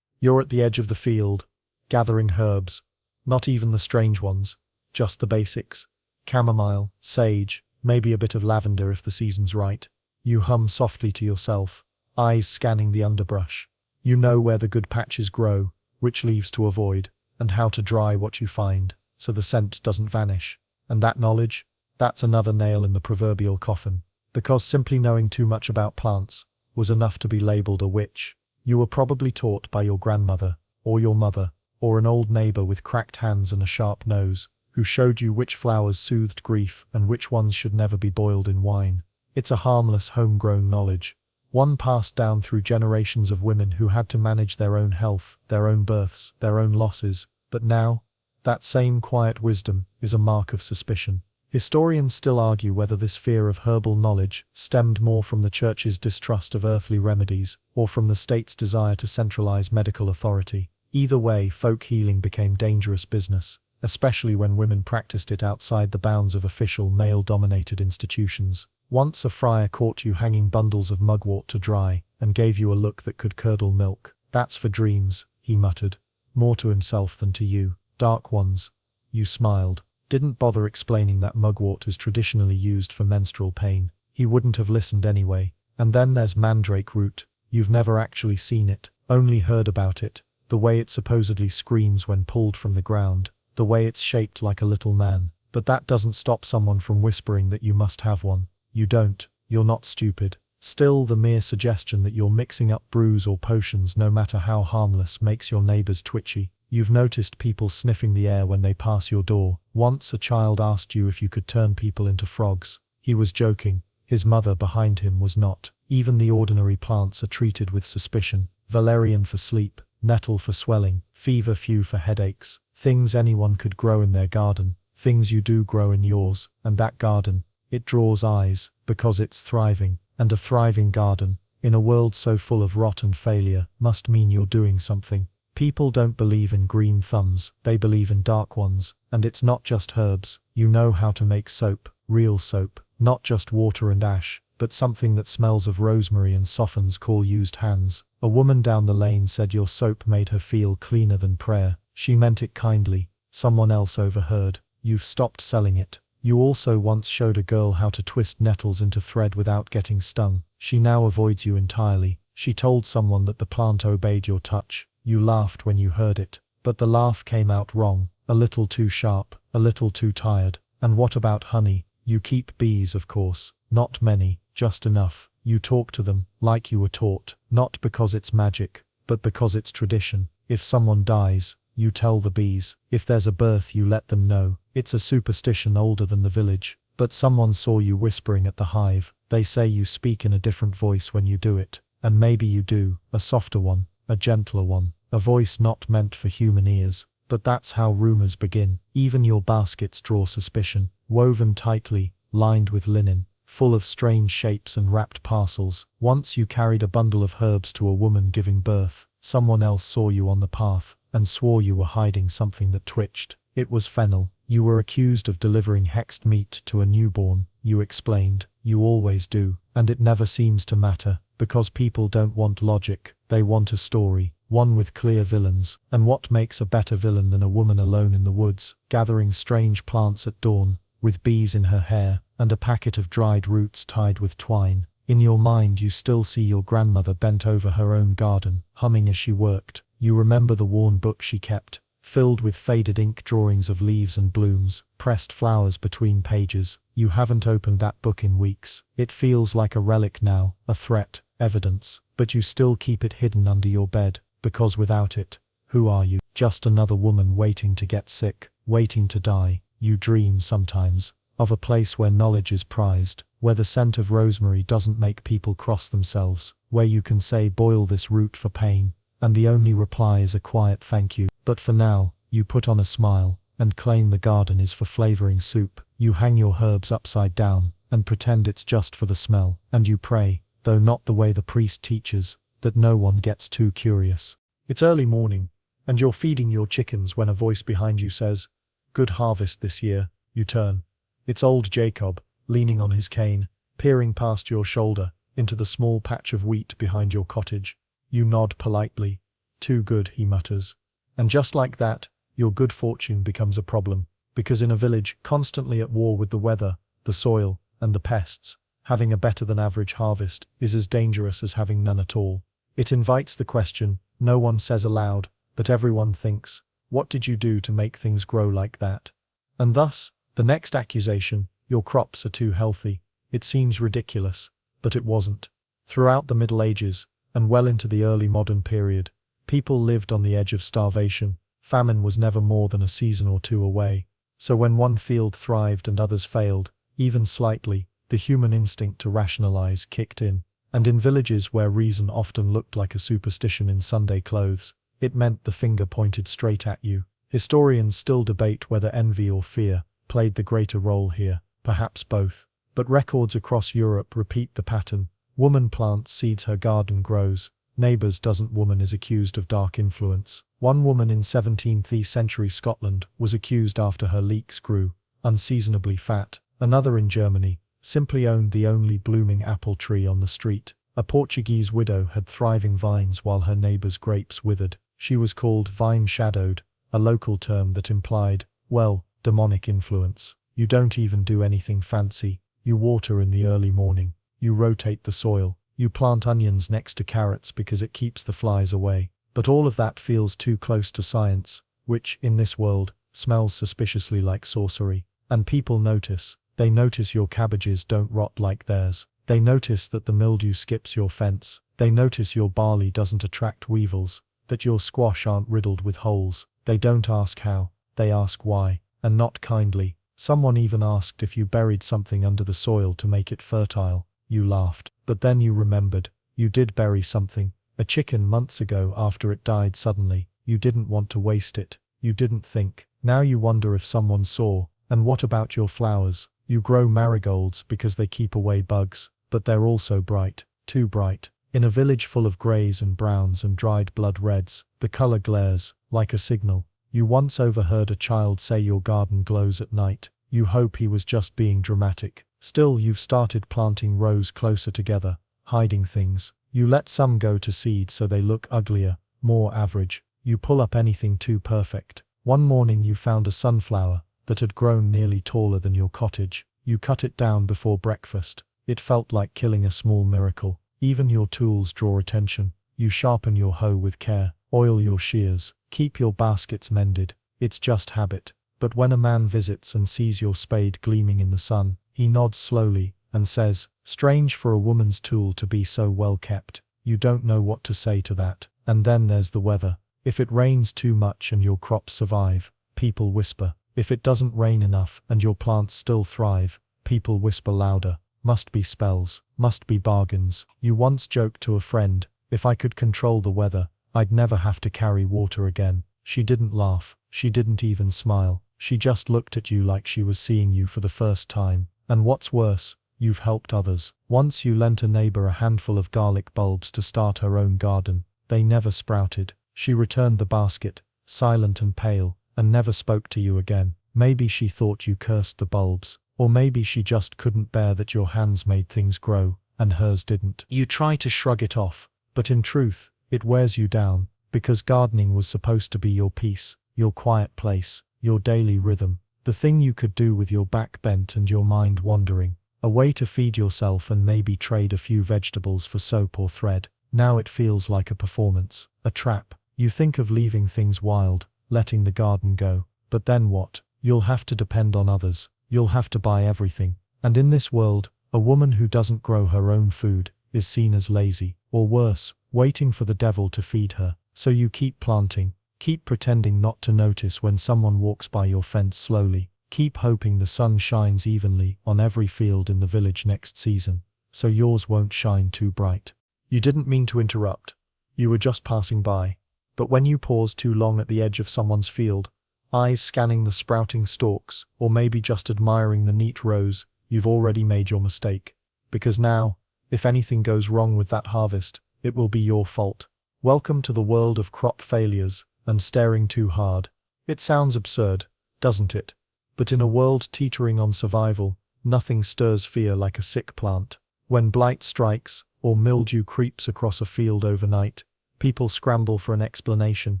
You're at the edge of the field, gathering herbs. Not even the strange ones. Just the basics. Chamomile, sage, maybe a bit of lavender if the season's right. You hum softly to yourself, eyes scanning the underbrush. You know where the good patches grow, which leaves to avoid, and how to dry what you find, so the scent doesn't vanish. And that knowledge? That's another nail in the proverbial coffin. Because simply knowing too much about plants was enough to be labeled a witch. You were probably taught by your grandmother, or your mother, or an old neighbor with cracked hands and a sharp nose, who showed you which flowers soothed grief and which ones should never be boiled in wine. It's a harmless homegrown knowledge, one passed down through generations of women who had to manage their own health, their own births, their own losses. But now, that same quiet wisdom is a mark of suspicion. Historians still argue whether this fear of herbal knowledge stemmed more from the church's distrust of earthly remedies, or from the state's desire to centralize medical authority. Either way, folk healing became dangerous business, especially when women practiced it outside the bounds of official male-dominated institutions. Once a friar caught you hanging bundles of mugwort to dry, and gave you a look that could curdle milk. That's for dreams, he muttered, more to himself than to you, dark ones. You smiled. Didn't bother explaining that mugwort is traditionally used for menstrual pain. He wouldn't have listened anyway. And then there's mandrake root. You've never actually seen it, only heard about it. The way it supposedly screams when pulled from the ground. The way it's shaped like a little man. But that doesn't stop someone from whispering that you must have one. You don't. You're not stupid. Still, the mere suggestion that you're mixing up brews or potions, no matter how harmless, makes your neighbors twitchy. You've noticed people sniffing the air when they pass your door. Once a child asked you if you could turn people into frogs. He was joking. His mother behind him was not. Even the ordinary plants are treated with suspicion. Valerian for sleep, nettle for swelling, feverfew for headaches. Things anyone could grow in their garden. Things you do grow in yours, and that garden. It draws eyes, because it's thriving. And a thriving garden, in a world so full of rot and failure, must mean you're doing something. People don't believe in green thumbs, they believe in dark ones. And it's not just herbs. You know how to make soap, real soap, not just water and ash, but something that smells of rosemary and softens used hands. A woman down the lane said your soap made her feel cleaner than prayer. She meant it kindly. Someone else overheard. You've stopped selling it. You also once showed a girl how to twist nettles into thread without getting stung. She now avoids you entirely. She told someone that the plant obeyed your touch. You laughed when you heard it. But the laugh came out wrong. A little too sharp, a little too tired. And what about honey? You keep bees, of course. Not many, just enough. You talk to them, like you were taught. Not because it's magic, but because it's tradition. If someone dies, you tell the bees. If there's a birth, you let them know. It's a superstition older than the village. But someone saw you whispering at the hive. They say you speak in a different voice when you do it. And maybe you do. A softer one, a gentler one. A voice not meant for human ears. But that's how rumors begin. Even your baskets draw suspicion. Woven tightly, lined with linen, full of strange shapes and wrapped parcels. Once you carried a bundle of herbs to a woman giving birth. Someone else saw you on the path, and swore you were hiding something that twitched. It was fennel. You were accused of delivering hexed meat to a newborn. You explained. You always do. And it never seems to matter, because people don't want logic. They want a story. One with clear villains. And what makes a better villain than a woman alone in the woods, gathering strange plants at dawn, with bees in her hair, and a packet of dried roots tied with twine? In your mind you still see your grandmother bent over her own garden, humming as she worked. You remember the worn book she kept, filled with faded ink drawings of leaves and blooms, pressed flowers between pages. You haven't opened that book in weeks. It feels like a relic now, a threat, evidence, but you still keep it hidden under your bed, because without it, who are you? Just another woman waiting to get sick, waiting to die. You dream sometimes of a place where knowledge is prized, where the scent of rosemary doesn't make people cross themselves, where you can say boil this root for pain, and the only reply is a quiet thank you. But for now, you put on a smile, and claim the garden is for flavoring soup. You hang your herbs upside down, and pretend it's just for the smell, and you pray, though not the way the priest teaches, that no one gets too curious. It's early morning, and you're feeding your chickens when a voice behind you says, "Good harvest this year." You turn. It's old Jacob, leaning on his cane, peering past your shoulder, into the small patch of wheat behind your cottage. You nod politely. "Too good," he mutters. And just like that, your good fortune becomes a problem, because in a village constantly at war with the weather, the soil, and the pests, having a better than average harvest is as dangerous as having none at all. It invites the question no one says aloud, but everyone thinks, what did you do to make things grow like that? And thus, the next accusation, your crops are too healthy. It seems ridiculous, but it wasn't. Throughout the Middle Ages, and well into the early modern period, people lived on the edge of starvation. Famine was never more than a season or two away. So when one field thrived and others failed, even slightly, the human instinct to rationalize kicked in. And in villages where reason often looked like a superstition in Sunday clothes, it meant the finger pointed straight at you. Historians still debate whether envy or fear played the greater role here, perhaps both. But records across Europe repeat the pattern. Woman plants seeds, her garden grows. Neighbours doesn't. Woman is accused of dark influence. One woman in 17th century Scotland was accused after her leeks grew unseasonably fat. Another in Germany simply owned the only blooming apple tree on the street. A Portuguese widow had thriving vines while her neighbour's grapes withered. She was called vine-shadowed, a local term that implied, well, demonic influence. You don't even do anything fancy. You water in the early morning. You rotate the soil. You plant onions next to carrots because it keeps the flies away. But all of that feels too close to science, which, in this world, smells suspiciously like sorcery. And people notice. They notice your cabbages don't rot like theirs. They notice that the mildew skips your fence. They notice your barley doesn't attract weevils, that your squash aren't riddled with holes. They don't ask how, they ask why, and not kindly. Someone even asked if you buried something under the soil to make it fertile. You laughed, but then you remembered. You did bury something, a chicken months ago after it died suddenly. You didn't want to waste it. You didn't think. Now you wonder if someone saw. And what about your flowers? You grow marigolds because they keep away bugs, but they're also bright, too bright. In a village full of greys and browns and dried blood reds, the color glares, like a signal. You once overheard a child say your garden glows at night. You hope he was just being dramatic. Still, you've started planting rows closer together, hiding things. You let some go to seed so they look uglier, more average. You pull up anything too perfect. One morning you found a sunflower, that had grown nearly taller than your cottage. You cut it down before breakfast. It felt like killing a small miracle. Even your tools draw attention. You sharpen your hoe with care, oil your shears, keep your baskets mended. It's just habit. But when a man visits and sees your spade gleaming in the sun, he nods slowly and says, "Strange for a woman's tool to be so well kept." You don't know what to say to that. And then there's the weather. If it rains too much and your crops survive, people whisper. If it doesn't rain enough and your plants still thrive, people whisper louder. Must be spells, must be bargains. You once joked to a friend, "If I could control the weather, I'd never have to carry water again." She didn't laugh, she didn't even smile. She just looked at you like she was seeing you for the first time. And what's worse, you've helped others. Once you lent a neighbor a handful of garlic bulbs to start her own garden. They never sprouted. She returned the basket, silent and pale, and never spoke to you again. Maybe she thought you cursed the bulbs, or maybe she just couldn't bear that your hands made things grow, and hers didn't. You try to shrug it off, but in truth, it wears you down, because gardening was supposed to be your peace, your quiet place, your daily rhythm, the thing you could do with your back bent and your mind wandering, a way to feed yourself and maybe trade a few vegetables for soap or thread. Now it feels like a performance, a trap. You think of leaving things wild, letting the garden go, but then what? You'll have to depend on others, you'll have to buy everything, and in this world, a woman who doesn't grow her own food is seen as lazy, or worse, waiting for the devil to feed her. So you keep planting, keep pretending not to notice when someone walks by your fence slowly, keep hoping the sun shines evenly on every field in the village next season, so yours won't shine too bright. You didn't mean to interrupt. You were just passing by. But when you pause too long at the edge of someone's field, eyes scanning the sprouting stalks, or maybe just admiring the neat rows, you've already made your mistake. Because now, if anything goes wrong with that harvest, it will be your fault. Welcome to the world of crop failures and staring too hard. It sounds absurd, doesn't it? But in a world teetering on survival, nothing stirs fear like a sick plant. When blight strikes, or mildew creeps across a field overnight, people scramble for an explanation,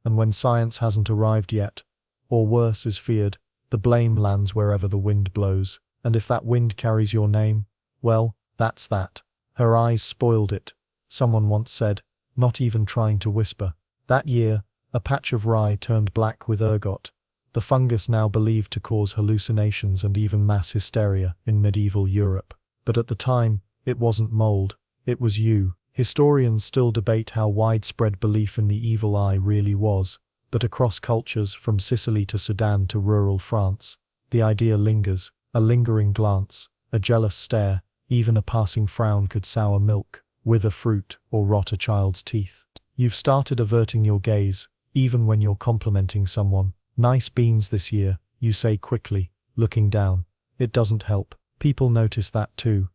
and when science hasn't arrived yet, or worse is feared, the blame lands wherever the wind blows, and if that wind carries your name, well, that's that. Her eyes spoiled it, someone once said, not even trying to whisper. That year, a patch of rye turned black with ergot, the fungus now believed to cause hallucinations and even mass hysteria in medieval Europe. But at the time, it wasn't mold. It was you. Historians still debate how widespread belief in the evil eye really was, but across cultures from Sicily to Sudan to rural France, the idea lingers, a lingering glance, a jealous stare, even a passing frown could sour milk, wither fruit, or rot a child's teeth. You've started averting your gaze, even when you're complimenting someone. "Nice beans this year," you say quickly, looking down. It doesn't help. People notice that too.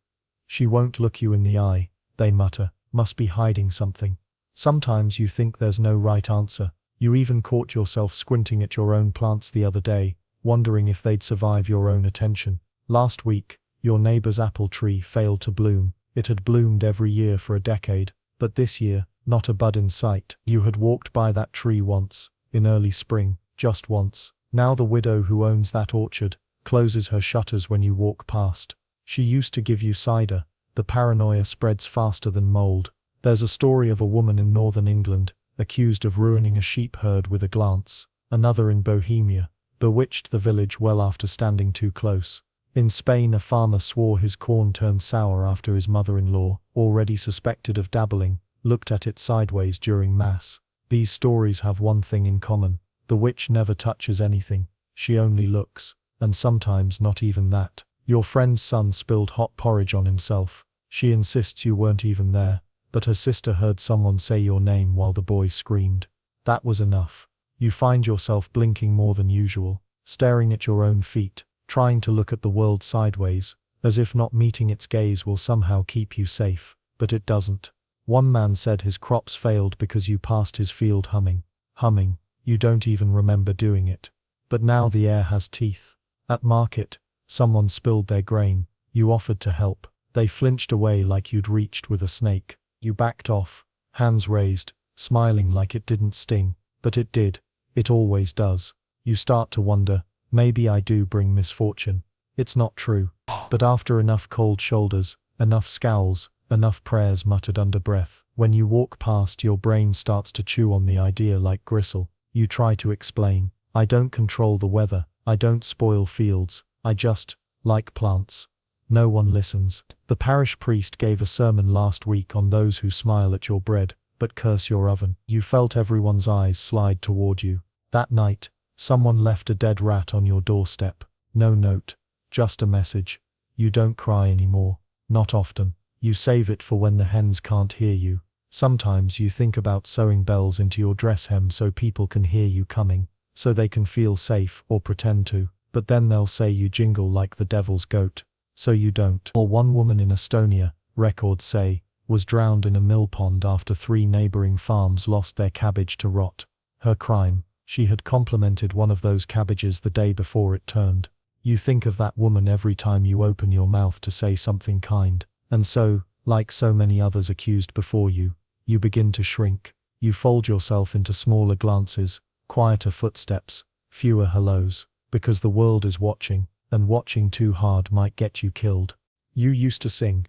She won't look you in the eye, they mutter, must be hiding something. Sometimes you think there's no right answer. You even caught yourself squinting at your own plants the other day, wondering if they'd survive your own attention. Last week, your neighbor's apple tree failed to bloom. It had bloomed every year for a decade, but this year, not a bud in sight. You had walked by that tree once, in early spring, just once. Now the widow who owns that orchard closes her shutters when you walk past. She used to give you cider. The paranoia spreads faster than mold. There's a story of a woman in northern England, accused of ruining a sheep herd with a glance. Another in Bohemia, bewitched the village well after standing too close. In Spain, a farmer swore his corn turned sour after his mother-in-law, already suspected of dabbling, looked at it sideways during Mass. These stories have one thing in common. The witch never touches anything. She only looks, and sometimes not even that. Your friend's son spilled hot porridge on himself. She insists you weren't even there, but her sister heard someone say your name while the boy screamed. That was enough. You find yourself blinking more than usual, staring at your own feet, trying to look at the world sideways, as if not meeting its gaze will somehow keep you safe, but it doesn't. One man said his crops failed because you passed his field humming. Humming, you don't even remember doing it. But now the air has teeth. At market, someone spilled their grain. You offered to help. They flinched away like you'd reached with a snake. You backed off, hands raised, smiling like it didn't sting. But it did. It always does. You start to wonder, Maybe I do bring misfortune. It's not true. But after enough cold shoulders, enough scowls, enough prayers muttered under breath, when you walk past, your brain starts to chew on the idea like gristle. You try to explain. I don't control the weather. I don't spoil fields. I just like plants. No one listens. The parish priest gave a sermon last week on those who smile at your bread, but curse your oven. You felt everyone's eyes slide toward you. That night, someone left a dead rat on your doorstep. No note. Just a message. You don't cry anymore. Not often. You save it for when the hens can't hear you. Sometimes you think about sewing bells into your dress hem so people can hear you coming, so they can feel safe or pretend to, but then they'll say you jingle like the devil's goat, so you don't. Or one woman in Estonia, records say, was drowned in a mill pond after 3 neighboring farms lost their cabbage to rot. Her crime: she had complimented one of those cabbages the day before it turned. You think of that woman every time you open your mouth to say something kind, and so, like so many others accused before you, you begin to shrink. You fold yourself into smaller glances, quieter footsteps, fewer hellos, because the world is watching, and watching too hard might get you killed. You used to sing.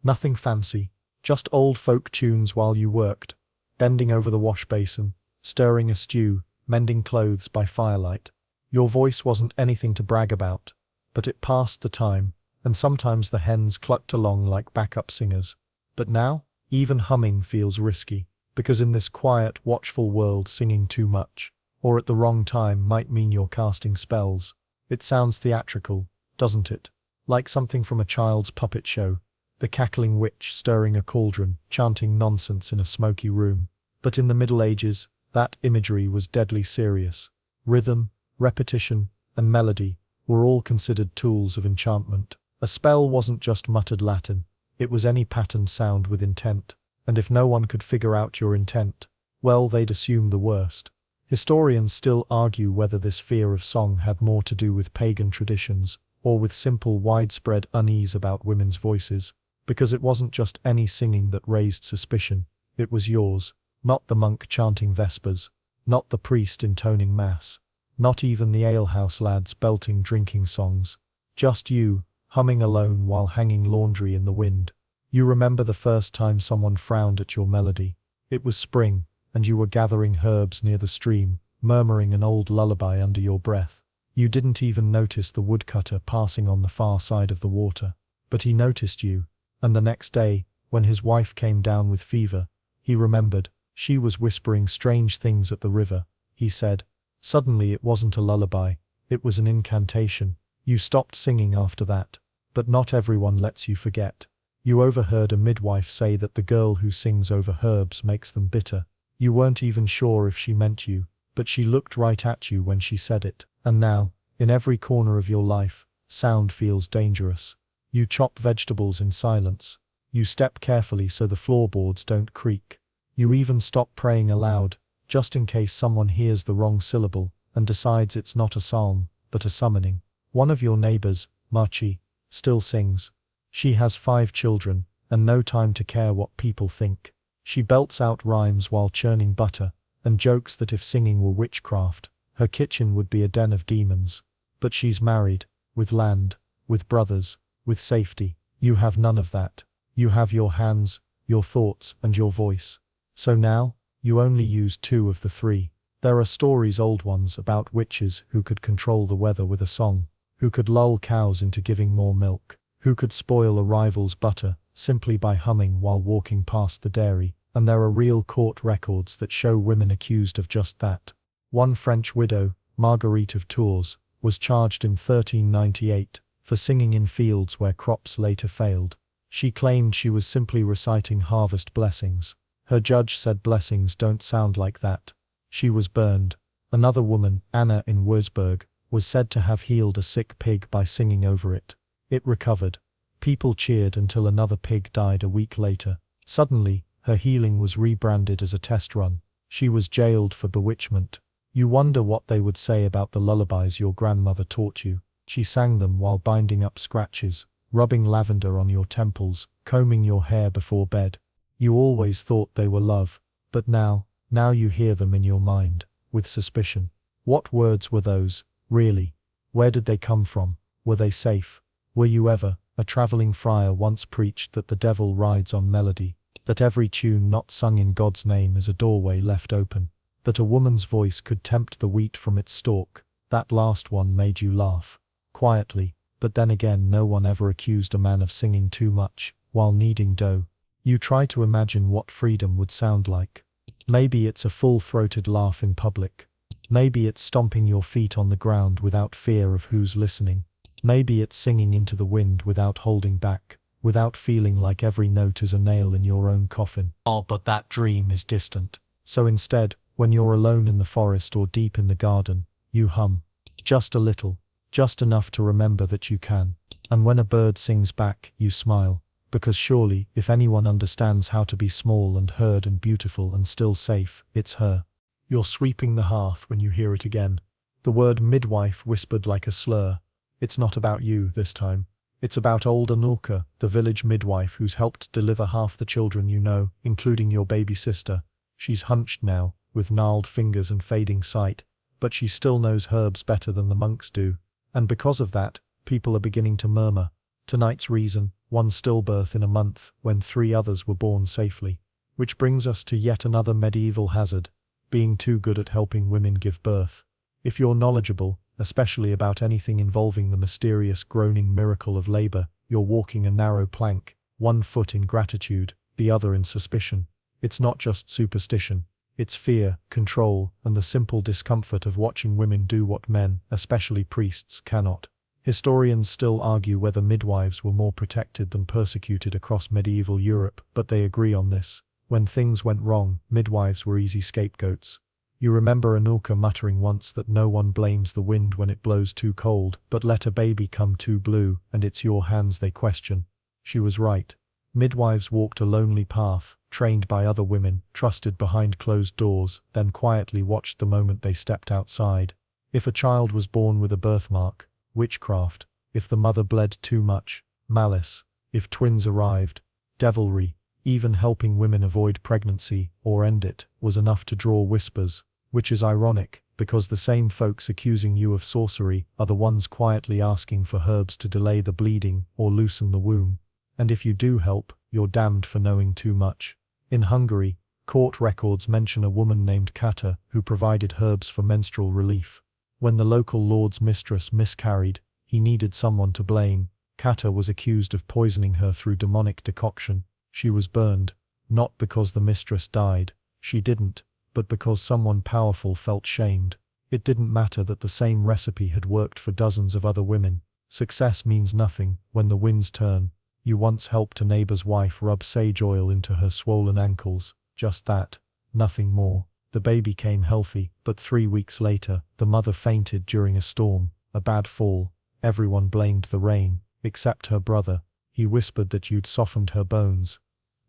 Nothing fancy, just old folk tunes while you worked, bending over the wash basin, stirring a stew, mending clothes by firelight. Your voice wasn't anything to brag about, but it passed the time, and sometimes the hens clucked along like backup singers. But now, even humming feels risky, because in this quiet, watchful world, singing too much, or at the wrong time, might mean you're casting spells. It sounds theatrical, doesn't it? Like something from a child's puppet show. The cackling witch stirring a cauldron, chanting nonsense in a smoky room. But in the Middle Ages, that imagery was deadly serious. Rhythm, repetition, and melody were all considered tools of enchantment. A spell wasn't just muttered Latin. It was any patterned sound with intent, and if no one could figure out your intent, well, they'd assume the worst. Historians still argue whether this fear of song had more to do with pagan traditions, or with simple widespread unease about women's voices, because it wasn't just any singing that raised suspicion, it was yours, not the monk chanting vespers, not the priest intoning mass, not even the alehouse lads belting drinking songs, just you, humming alone while hanging laundry in the wind. You remember the first time someone frowned at your melody. It was spring, and you were gathering herbs near the stream, murmuring an old lullaby under your breath. You didn't even notice the woodcutter passing on the far side of the water, but he noticed you, and the next day, when his wife came down with fever, he remembered. She was whispering strange things at the river, he said. Suddenly it wasn't a lullaby, it was an incantation. You stopped singing after that. But not everyone lets you forget. You overheard a midwife say that the girl who sings over herbs makes them bitter. You weren't even sure if she meant you, but she looked right at you when she said it. And now, in every corner of your life, sound feels dangerous. You chop vegetables in silence. You step carefully so the floorboards don't creak. You even stop praying aloud, just in case someone hears the wrong syllable and decides it's not a psalm, but a summoning. One of your neighbors, Marchi, still sings. She has 5 children, and no time to care what people think. She belts out rhymes while churning butter, and jokes that if singing were witchcraft, her kitchen would be a den of demons. But she's married, with land, with brothers, with safety. You have none of that. You have your hands, your thoughts, and your voice. So now, you only use 2 of the 3. There are stories, old ones, about witches who could control the weather with a song, who could lull cows into giving more milk, who could spoil a rival's butter simply by humming while walking past the dairy, and there are real court records that show women accused of just that. One French widow, Marguerite of Tours, was charged in 1398 for singing in fields where crops later failed. She claimed she was simply reciting harvest blessings. Her judge said blessings don't sound like that. She was burned. Another woman, Anna in Würzburg, was said to have healed a sick pig by singing over it. It recovered. People cheered until another pig died a week later. Suddenly, her healing was rebranded as a test run. She was jailed for bewitchment. You wonder what they would say about the lullabies your grandmother taught you. She sang them while binding up scratches, rubbing lavender on your temples, combing your hair before bed. You always thought they were love, but now you hear them in your mind, with suspicion. What words were those, really? Where did they come from? Were they safe? Were you ever? A traveling friar once preached that the devil rides on melody, that every tune not sung in God's name is a doorway left open, that a woman's voice could tempt the wheat from its stalk. That last one made you laugh. Quietly, but then again no one ever accused a man of singing too much, while kneading dough. You try to imagine what freedom would sound like. Maybe it's a full-throated laugh in public. Maybe it's stomping your feet on the ground without fear of who's listening. Maybe it's singing into the wind without holding back, without feeling like every note is a nail in your own coffin. Oh, but that dream is distant. So instead, when you're alone in the forest or deep in the garden, you hum. Just a little. Just enough to remember that you can. And when a bird sings back, you smile. Because surely, if anyone understands how to be small and heard and beautiful and still safe, it's her. You're sweeping the hearth when you hear it again. The word midwife whispered like a slur. It's not about you this time. It's about old Anulka, the village midwife who's helped deliver half the children you know, including your baby sister. She's hunched now, with gnarled fingers and fading sight, but she still knows herbs better than the monks do. And because of that, people are beginning to murmur. Tonight's reason, one stillbirth in a month, when 3 others were born safely. Which brings us to yet another medieval hazard, being too good at helping women give birth. If you're knowledgeable, especially about anything involving the mysterious groaning miracle of labor, you're walking a narrow plank, one foot in gratitude, the other in suspicion. It's not just superstition. It's fear, control, and the simple discomfort of watching women do what men, especially priests, cannot. Historians still argue whether midwives were more protected than persecuted across medieval Europe, but they agree on this. When things went wrong, midwives were easy scapegoats. You remember Anulka muttering once that no one blames the wind when it blows too cold, but let a baby come too blue, and it's your hands they question. She was right. Midwives walked a lonely path, trained by other women, trusted behind closed doors, then quietly watched the moment they stepped outside. If a child was born with a birthmark, witchcraft. If the mother bled too much, malice. If twins arrived, devilry. Even helping women avoid pregnancy, or end it, was enough to draw whispers. Which is ironic, because the same folks accusing you of sorcery are the ones quietly asking for herbs to delay the bleeding or loosen the womb. And if you do help, you're damned for knowing too much. In Hungary, court records mention a woman named Kata who provided herbs for menstrual relief. When the local lord's mistress miscarried, he needed someone to blame. Kata was accused of poisoning her through demonic decoction. She was burned, not because the mistress died. She didn't. But because someone powerful felt shamed. It didn't matter that the same recipe had worked for dozens of other women. Success means nothing when the winds turn. You once helped a neighbor's wife rub sage oil into her swollen ankles. Just that. Nothing more. The baby came healthy, but 3 weeks later, the mother fainted during a storm, a bad fall. Everyone blamed the rain, except her brother. He whispered that you'd softened her bones.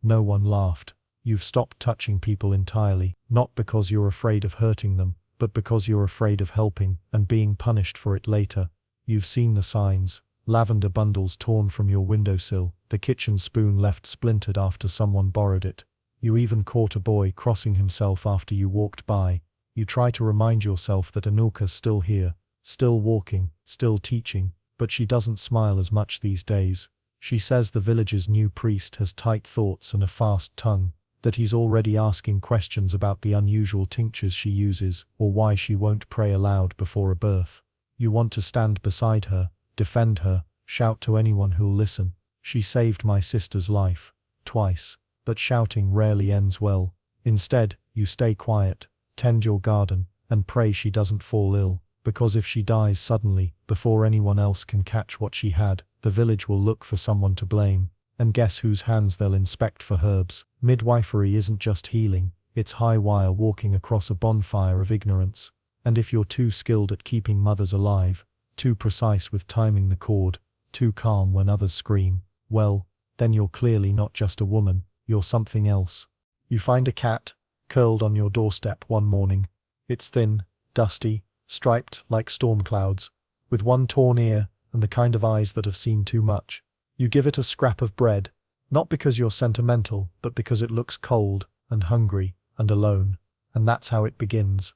No one laughed. You've stopped touching people entirely, not because you're afraid of hurting them, but because you're afraid of helping and being punished for it later. You've seen the signs. Lavender bundles torn from your windowsill, the kitchen spoon left splintered after someone borrowed it. You even caught a boy crossing himself after you walked by. You try to remind yourself that Anulka's still here, still walking, still teaching, but she doesn't smile as much these days. She says the village's new priest has tight thoughts and a fast tongue. That he's already asking questions about the unusual tinctures she uses, or why she won't pray aloud before a birth. You want to stand beside her, defend her, shout to anyone who'll listen. She saved my sister's life. Twice. But shouting rarely ends well. Instead, you stay quiet, tend your garden, and pray she doesn't fall ill, because if she dies suddenly, before anyone else can catch what she had, the village will look for someone to blame. And guess whose hands they'll inspect for herbs? Midwifery isn't just healing, it's high wire walking across a bonfire of ignorance. And if you're too skilled at keeping mothers alive, too precise with timing the cord, too calm when others scream, well, then you're clearly not just a woman, you're something else. You find a cat, curled on your doorstep one morning. It's thin, dusty, striped like storm clouds, with one torn ear, and the kind of eyes that have seen too much. You give it a scrap of bread, not because you're sentimental, but because it looks cold, and hungry, and alone. And that's how it begins.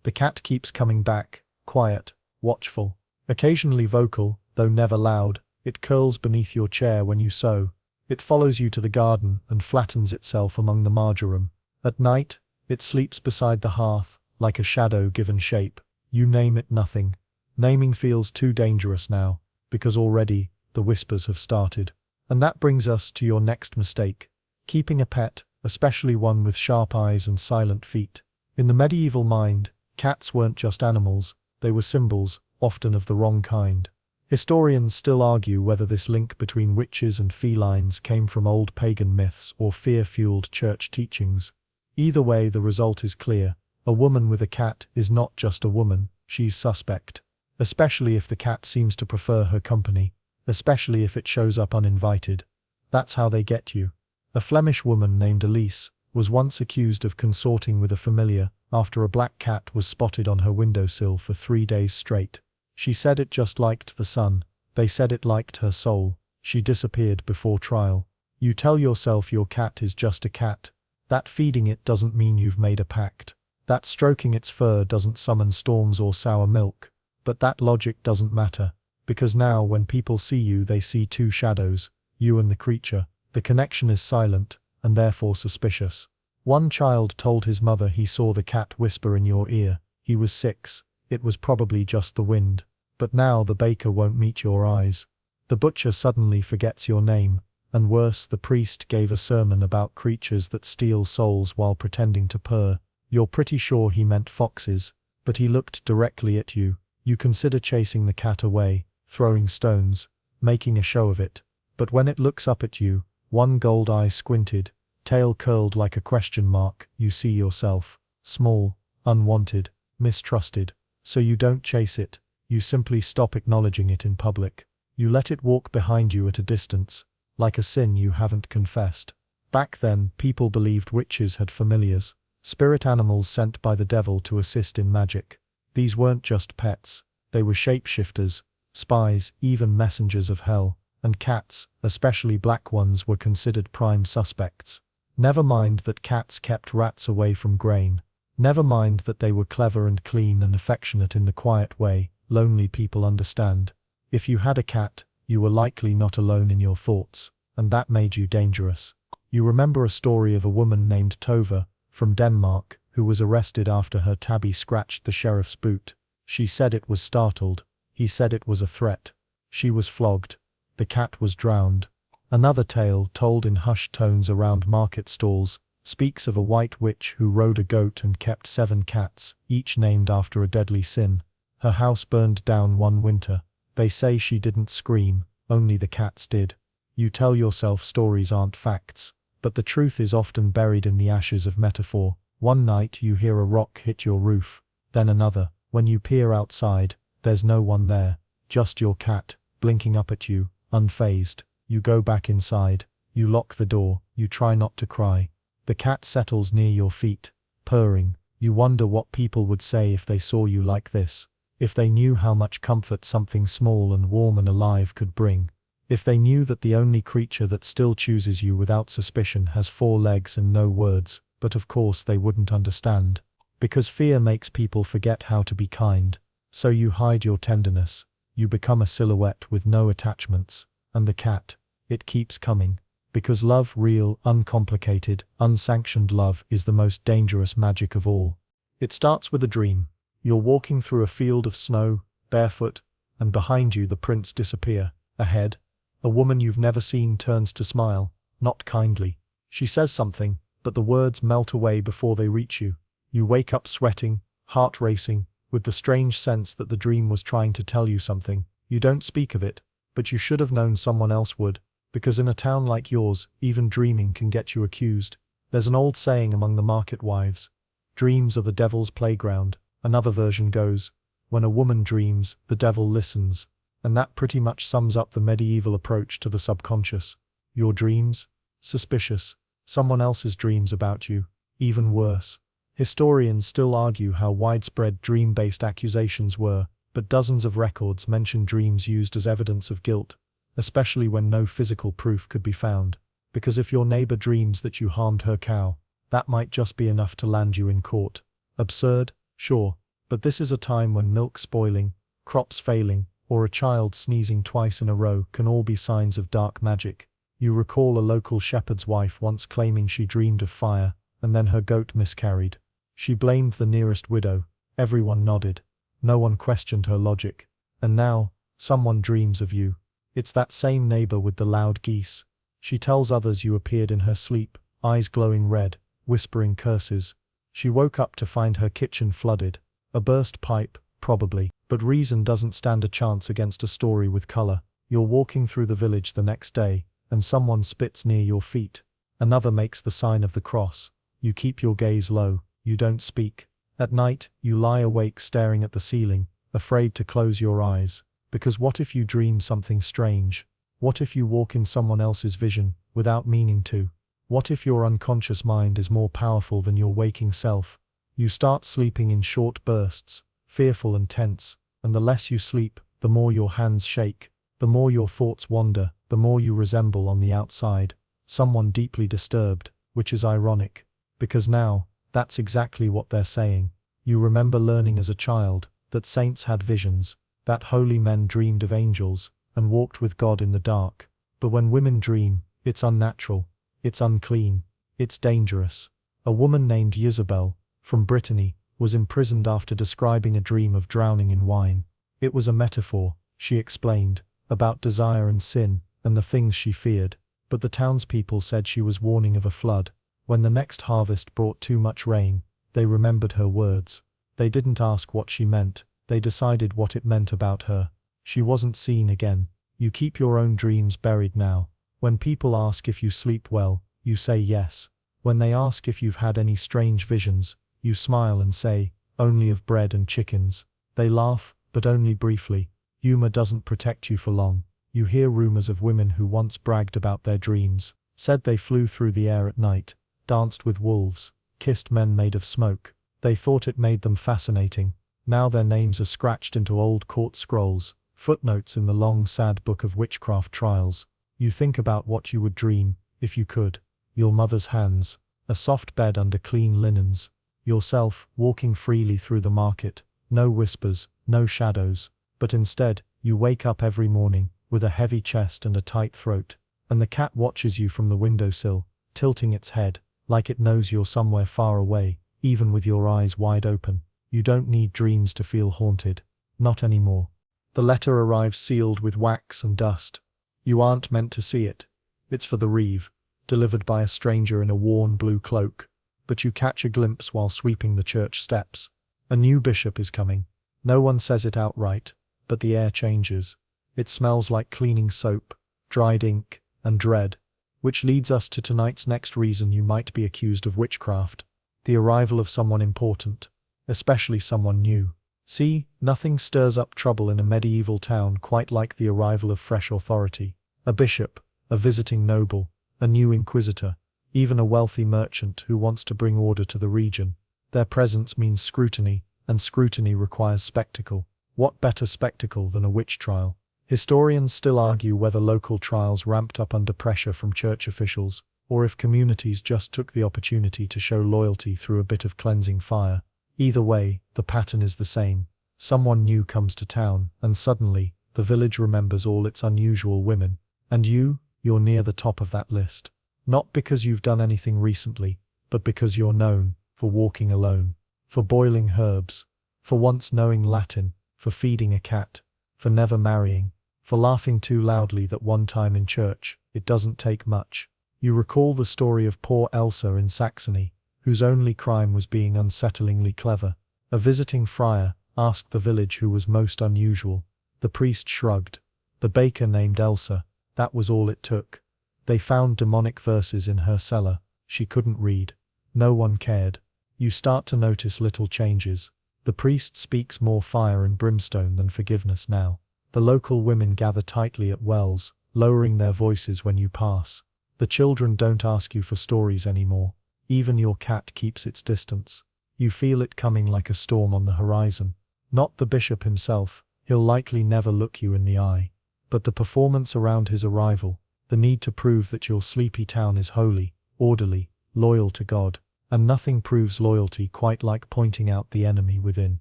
The cat keeps coming back, quiet, watchful. Occasionally vocal, though never loud, it curls beneath your chair when you sew. It follows you to the garden and flattens itself among the marjoram. At night, it sleeps beside the hearth, like a shadow given shape. You name it nothing. Naming feels too dangerous now, because already, the whispers have started. And that brings us to your next mistake. Keeping a pet, especially one with sharp eyes and silent feet. In the medieval mind, cats weren't just animals, they were symbols, often of the wrong kind. Historians still argue whether this link between witches and felines came from old pagan myths or fear-fueled church teachings. Either way, the result is clear. A woman with a cat is not just a woman, she's suspect. Especially if the cat seems to prefer her company. Especially if it shows up uninvited. That's how they get you. A Flemish woman named Elise was once accused of consorting with a familiar after a black cat was spotted on her windowsill for 3 days straight. She said it just liked the sun. They said it liked her soul. She disappeared before trial. You tell yourself your cat is just a cat. That feeding it doesn't mean you've made a pact. That stroking its fur doesn't summon storms or sour milk. But that logic doesn't matter. Because now when people see you they see two shadows, you and the creature. The connection is silent, and therefore suspicious. One child told his mother he saw the cat whisper in your ear. He was 6. It was probably just the wind. But now the baker won't meet your eyes. The butcher suddenly forgets your name. And worse, the priest gave a sermon about creatures that steal souls while pretending to purr. You're pretty sure he meant foxes. But he looked directly at you. You consider chasing the cat away, throwing stones, making a show of it. But when it looks up at you, one gold eye squinted, tail curled like a question mark, you see yourself. Small, unwanted, mistrusted. So you don't chase it. You simply stop acknowledging it in public. You let it walk behind you at a distance, like a sin you haven't confessed. Back then, people believed witches had familiars, spirit animals sent by the devil to assist in magic. These weren't just pets. They were shapeshifters, spies, even messengers of hell. And cats, especially black ones, were considered prime suspects. Never mind that cats kept rats away from grain. Never mind that they were clever and clean and affectionate in the quiet way lonely people understand. If you had a cat, you were likely not alone in your thoughts, and that made you dangerous. You remember a story of a woman named Tova, from Denmark, who was arrested after her tabby scratched the sheriff's boot. She said it was startled. He said it was a threat. She was flogged. The cat was drowned. Another tale, told in hushed tones around market stalls, speaks of a white witch who rode a goat and kept 7 cats, each named after a deadly sin. Her house burned down one winter. They say she didn't scream, only the cats did. You tell yourself stories aren't facts, but the truth is often buried in the ashes of metaphor. One night you hear a rock hit your roof, then another. When you peer outside, there's no one there, just your cat, blinking up at you, unfazed. You go back inside, you lock the door, you try not to cry. The cat settles near your feet, purring. You wonder what people would say if they saw you like this. If they knew how much comfort something small and warm and alive could bring. If they knew that the only creature that still chooses you without suspicion has 4 legs and no words, but of course they wouldn't understand. Because fear makes people forget how to be kind. So you hide your tenderness. You become a silhouette with no attachments. And the cat, it keeps coming. Because love, real, uncomplicated, unsanctioned love, is the most dangerous magic of all. It starts with a dream. You're walking through a field of snow, barefoot, and behind you the prints disappear. Ahead, a woman you've never seen turns to smile, not kindly. She says something, but the words melt away before they reach you. You wake up sweating, heart racing, with the strange sense that the dream was trying to tell you something. You don't speak of it, but you should have known someone else would, because in a town like yours, even dreaming can get you accused. There's an old saying among the market wives, dreams are the devil's playground. Another version goes, when a woman dreams, the devil listens. And that pretty much sums up the medieval approach to the subconscious. Your dreams? Suspicious. Someone else's dreams about you? Even worse. Historians still argue how widespread dream-based accusations were, but dozens of records mention dreams used as evidence of guilt, especially when no physical proof could be found. Because if your neighbor dreams that you harmed her cow, that might just be enough to land you in court. Absurd? Sure. But this is a time when milk spoiling, crops failing, or a child sneezing twice in a row can all be signs of dark magic. You recall a local shepherd's wife once claiming she dreamed of fire, and then her goat miscarried. She blamed the nearest widow. Everyone nodded. No one questioned her logic. And now, someone dreams of you. It's that same neighbor with the loud geese. She tells others you appeared in her sleep, eyes glowing red, whispering curses. She woke up to find her kitchen flooded. A burst pipe, probably. But reason doesn't stand a chance against a story with color. You're walking through the village the next day, and someone spits near your feet. Another makes the sign of the cross. You keep your gaze low, you don't speak. At night, you lie awake staring at the ceiling, afraid to close your eyes. Because what if you dream something strange? What if you walk in someone else's vision, without meaning to? What if your unconscious mind is more powerful than your waking self? You start sleeping in short bursts, fearful and tense, and the less you sleep, the more your hands shake, the more your thoughts wander, the more you resemble on the outside someone deeply disturbed, which is ironic. Because now, that's exactly what they're saying. You remember learning as a child that saints had visions, that holy men dreamed of angels, and walked with God in the dark. But when women dream, it's unnatural, it's unclean, it's dangerous. A woman named Isabel, from Brittany, was imprisoned after describing a dream of drowning in wine. It was a metaphor, she explained, about desire and sin, and the things she feared. But the townspeople said she was warning of a flood. When the next harvest brought too much rain, they remembered her words. They didn't ask what she meant, they decided what it meant about her. She wasn't seen again. You keep your own dreams buried now. When people ask if you sleep well, you say yes. When they ask if you've had any strange visions, you smile and say, only of bread and chickens. They laugh, but only briefly. Humor doesn't protect you for long. You hear rumors of women who once bragged about their dreams, said they flew through the air at night, danced with wolves, kissed men made of smoke. They thought it made them fascinating. Now their names are scratched into old court scrolls, footnotes in the long sad book of witchcraft trials. You think about what you would dream, if you could. Your mother's hands, a soft bed under clean linens, yourself walking freely through the market, no whispers, no shadows, but instead, you wake up every morning, with a heavy chest and a tight throat, and the cat watches you from the windowsill, tilting its head, like it knows you're somewhere far away, even with your eyes wide open. You don't need dreams to feel haunted. Not anymore. The letter arrives sealed with wax and dust. You aren't meant to see it. It's for the reeve, delivered by a stranger in a worn blue cloak. But you catch a glimpse while sweeping the church steps. A new bishop is coming. No one says it outright, but the air changes. It smells like cleaning soap, dried ink, and dread. Which leads us to tonight's next reason you might be accused of witchcraft. The arrival of someone important. Especially someone new. See, nothing stirs up trouble in a medieval town quite like the arrival of fresh authority. A bishop, a visiting noble, a new inquisitor, even a wealthy merchant who wants to bring order to the region. Their presence means scrutiny, and scrutiny requires spectacle. What better spectacle than a witch trial? Historians still argue whether local trials ramped up under pressure from church officials, or if communities just took the opportunity to show loyalty through a bit of cleansing fire. Either way, the pattern is the same. Someone new comes to town, and suddenly, the village remembers all its unusual women. And you're near the top of that list. Not because you've done anything recently, but because you're known for walking alone, for boiling herbs, for once knowing Latin, for feeding a cat, for never marrying, for laughing too loudly that one time in church. It doesn't take much. You recall the story of poor Elsa in Saxony, whose only crime was being unsettlingly clever. A visiting friar asked the village who was most unusual. The priest shrugged. The baker named Elsa. That was all it took. They found demonic verses in her cellar. She couldn't read. No one cared. You start to notice little changes. The priest speaks more fire and brimstone than forgiveness now. The local women gather tightly at wells, lowering their voices when you pass. The children don't ask you for stories anymore. Even your cat keeps its distance. You feel it coming like a storm on the horizon. Not the bishop himself, he'll likely never look you in the eye. But the performance around his arrival, the need to prove that your sleepy town is holy, orderly, loyal to God. And nothing proves loyalty quite like pointing out the enemy within.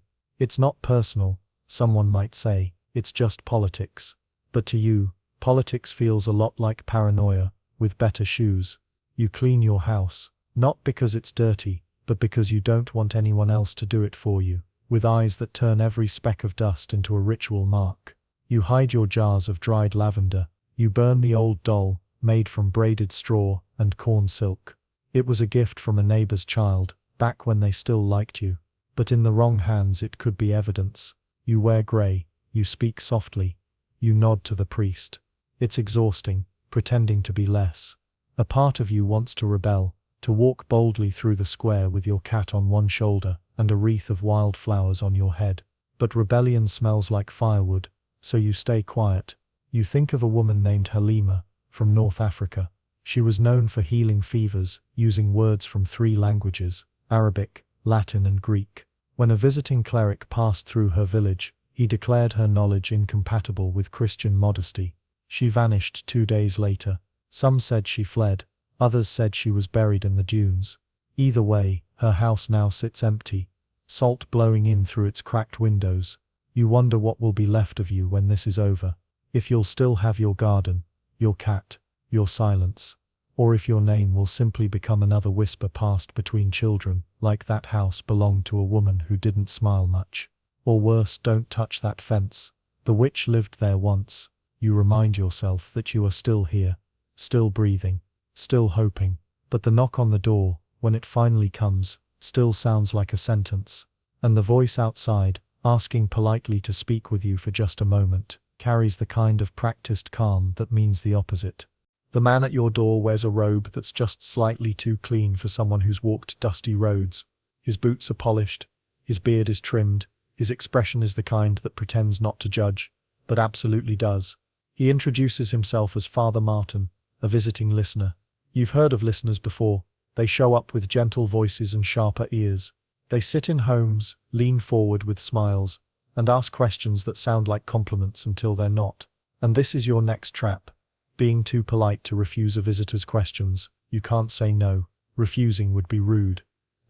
It's not personal, someone might say. it's just politics. But to you, politics feels a lot like paranoia, with better shoes. You clean your house, not because it's dirty, but because you don't want anyone else to do it for you, with eyes that turn every speck of dust into a ritual mark. You hide your jars of dried lavender. You burn the old doll, made from braided straw and corn silk. It was a gift from a neighbor's child, back when they still liked you. But in the wrong hands it could be evidence. You wear grey, you speak softly, you nod to the priest. It's exhausting, pretending to be less. A part of you wants to rebel, to walk boldly through the square with your cat on one shoulder and a wreath of wildflowers on your head. But rebellion smells like firewood, so you stay quiet. You think of a woman named Halima, from North Africa. She was known for healing fevers, using words from 3 languages, Arabic, Latin and Greek. When a visiting cleric passed through her village, he declared her knowledge incompatible with Christian modesty. She vanished 2 days later. Some said she fled, others said she was buried in the dunes. Either way, her house now sits empty, salt blowing in through its cracked windows. You wonder what will be left of you when this is over. If you'll still have your garden, your cat, your silence, or if your name will simply become another whisper passed between children, like that house belonged to a woman who didn't smile much. Or worse, don't touch that fence. The witch lived there once. You remind yourself that you are still here, still breathing, still hoping. But the knock on the door, when it finally comes, still sounds like a sentence. And the voice outside, asking politely to speak with you for just a moment, carries the kind of practiced calm that means the opposite. The man at your door wears a robe that's just slightly too clean for someone who's walked dusty roads. His boots are polished, his beard is trimmed, his expression is the kind that pretends not to judge, but absolutely does. He introduces himself as Father Martin, a visiting listener. You've heard of listeners before. They show up with gentle voices and sharper ears. They sit in homes, lean forward with smiles, and ask questions that sound like compliments until they're not. And this is your next trap. Being too polite to refuse a visitor's questions. You can't say no. Refusing would be rude.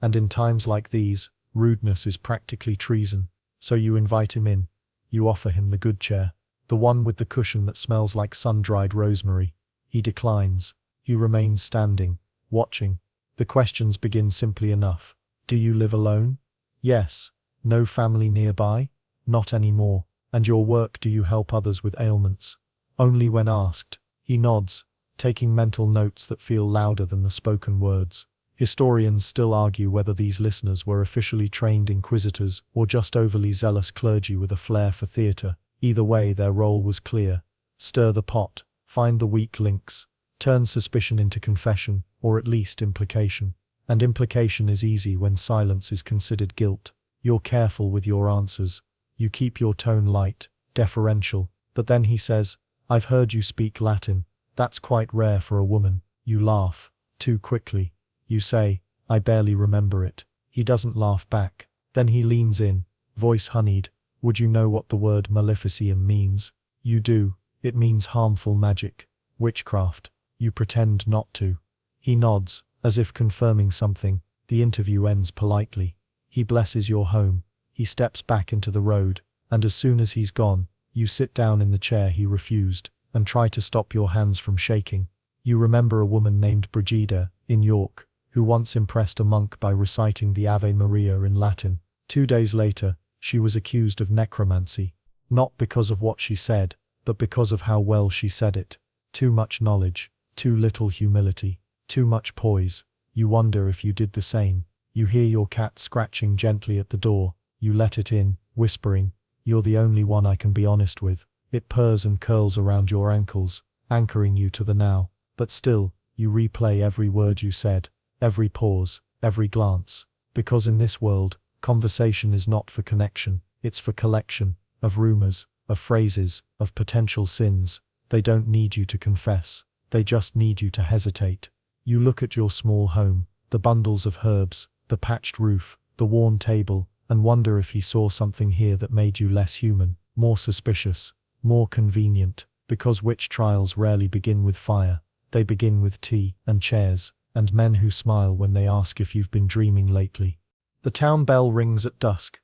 And in times like these, rudeness is practically treason. So you invite him in. You offer him the good chair, the one with the cushion that smells like sun-dried rosemary. He declines. He remains standing, watching. The questions begin simply enough. Do you live alone? Yes. No family nearby? Not anymore. And your work, do you help others with ailments? Only when asked. He nods, taking mental notes that feel louder than the spoken words. Historians still argue whether these listeners were officially trained inquisitors or just overly zealous clergy with a flair for theatre. Either way, their role was clear. Stir the pot, find the weak links, turn suspicion into confession, or at least implication. And implication is easy when silence is considered guilt. You're careful with your answers. You keep your tone light, deferential. But then he says, "I've heard you speak Latin. That's quite rare for a woman." You laugh, too quickly. You say, "I barely remember it." He doesn't laugh back. Then he leans in, voice honeyed. "Would you know what the word maleficium means?" You do. It means harmful magic. Witchcraft. You pretend not to. He nods, as if confirming something. The interview ends politely. He blesses your home. He steps back into the road, and as soon as he's gone, you sit down in the chair he refused, and try to stop your hands from shaking. You remember a woman named Brigida, in York, who once impressed a monk by reciting the Ave Maria in Latin. 2 days later, she was accused of necromancy. Not because of what she said, but because of how well she said it. Too much knowledge, too little humility, too much poise. You wonder if you did the same. You hear your cat scratching gently at the door. You let it in, whispering, "You're the only one I can be honest with." It purrs and curls around your ankles, anchoring you to the now. But still, you replay every word you said, every pause, every glance. Because in this world, conversation is not for connection, it's for collection, of rumors, of phrases, of potential sins. They don't need you to confess, they just need you to hesitate. You look at your small home, the bundles of herbs, the patched roof, the worn table, and wonder if he saw something here that made you less human, more suspicious, more convenient. Because witch trials rarely begin with fire. They begin with tea and chairs, and men who smile when they ask if you've been dreaming lately. The town bell rings at dusk.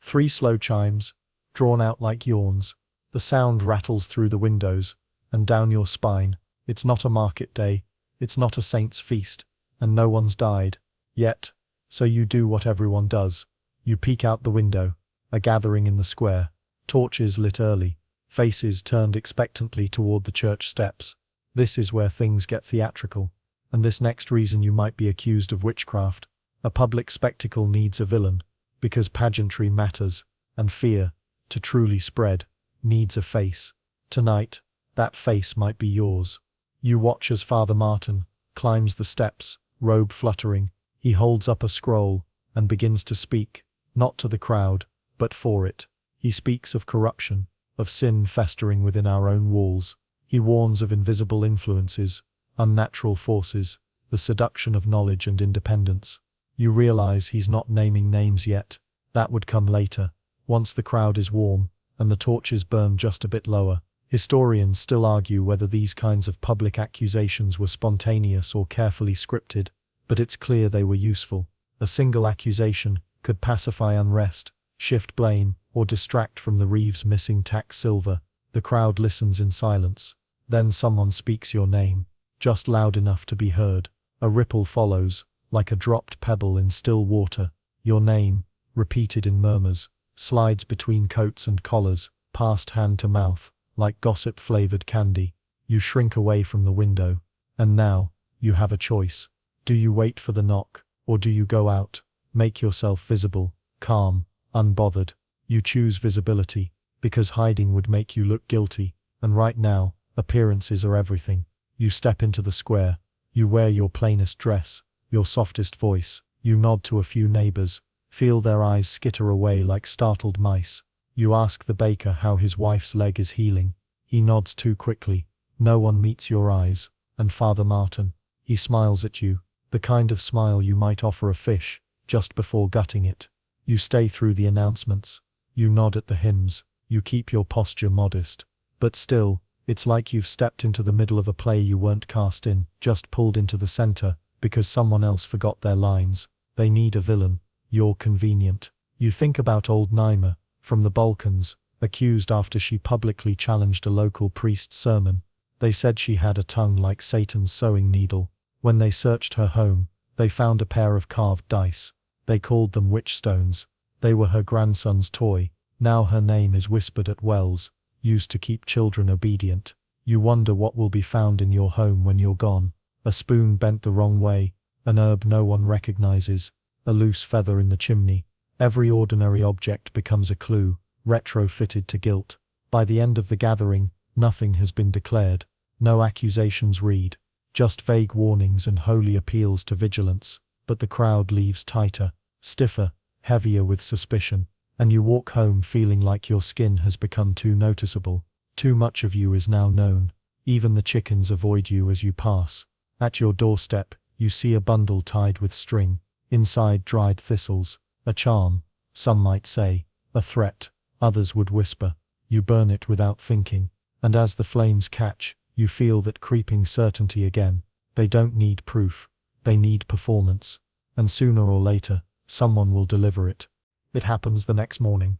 3 slow chimes, drawn out like yawns. The sound rattles through the windows and down your spine. It's not a market day, it's not a saint's feast, and no one's died. Yet, so you do what everyone does. You peek out the window. A gathering in the square. Torches lit early. Faces turned expectantly toward the church steps. This is where things get theatrical. And this next reason you might be accused of witchcraft. A public spectacle needs a villain. Because pageantry matters, and fear, to truly spread, needs a face. Tonight, that face might be yours. You watch as Father Martin climbs the steps, robe fluttering. He holds up a scroll and begins to speak, not to the crowd, but for it. He speaks of corruption, of sin festering within our own walls. He warns of invisible influences, unnatural forces, the seduction of knowledge and independence. You realize he's not naming names yet. That would come later, once the crowd is warm and the torches burn just a bit lower. Historians still argue whether these kinds of public accusations were spontaneous or carefully scripted, but it's clear they were useful. A single accusation could pacify unrest, shift blame, or distract from the Reeves' missing tax silver. The crowd listens in silence. Then someone speaks your name, just loud enough to be heard. A ripple follows, like a dropped pebble in still water. Your name, repeated in murmurs, slides between coats and collars, past hand to mouth, like gossip-flavored candy. You shrink away from the window. And now, you have a choice. Do you wait for the knock, or do you go out, make yourself visible, calm, unbothered? You choose visibility, because hiding would make you look guilty, and right now, appearances are everything. You step into the square. You wear your plainest dress, your softest voice. You nod to a few neighbors, feel their eyes skitter away like startled mice. You ask the baker how his wife's leg is healing. He nods too quickly. No one meets your eyes. And Father Martin, he smiles at you, the kind of smile you might offer a fish, just before gutting it. You stay through the announcements. You nod at the hymns. You keep your posture modest. But still, it's like you've stepped into the middle of a play you weren't cast in, just pulled into the center, because someone else forgot their lines. They need a villain. You're convenient. You think about old Naima, from the Balkans, accused after she publicly challenged a local priest's sermon. They said she had a tongue like Satan's sewing needle. When they searched her home, they found a pair of carved dice. They called them witch stones. They were her grandson's toy. Now her name is whispered at wells, used to keep children obedient. You wonder what will be found in your home when you're gone. A spoon bent the wrong way, an herb no one recognizes, a loose feather in the chimney. Every ordinary object becomes a clue, retrofitted to guilt. By the end of the gathering, nothing has been declared. No accusations read, just vague warnings and holy appeals to vigilance. But the crowd leaves tighter, stiffer, heavier with suspicion, and you walk home feeling like your skin has become too noticeable. Too much of you is now known. Even the chickens avoid you as you pass. At your doorstep, you see a bundle tied with string. Inside dried thistles. A charm, some might say. A threat, others would whisper. You burn it without thinking. And as the flames catch, you feel that creeping certainty again. They don't need proof. They need performance. And sooner or later, someone will deliver it. It happens the next morning.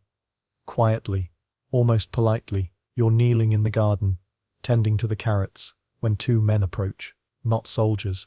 Quietly, almost politely, you're kneeling in the garden, tending to the carrots, when two men approach. Not soldiers.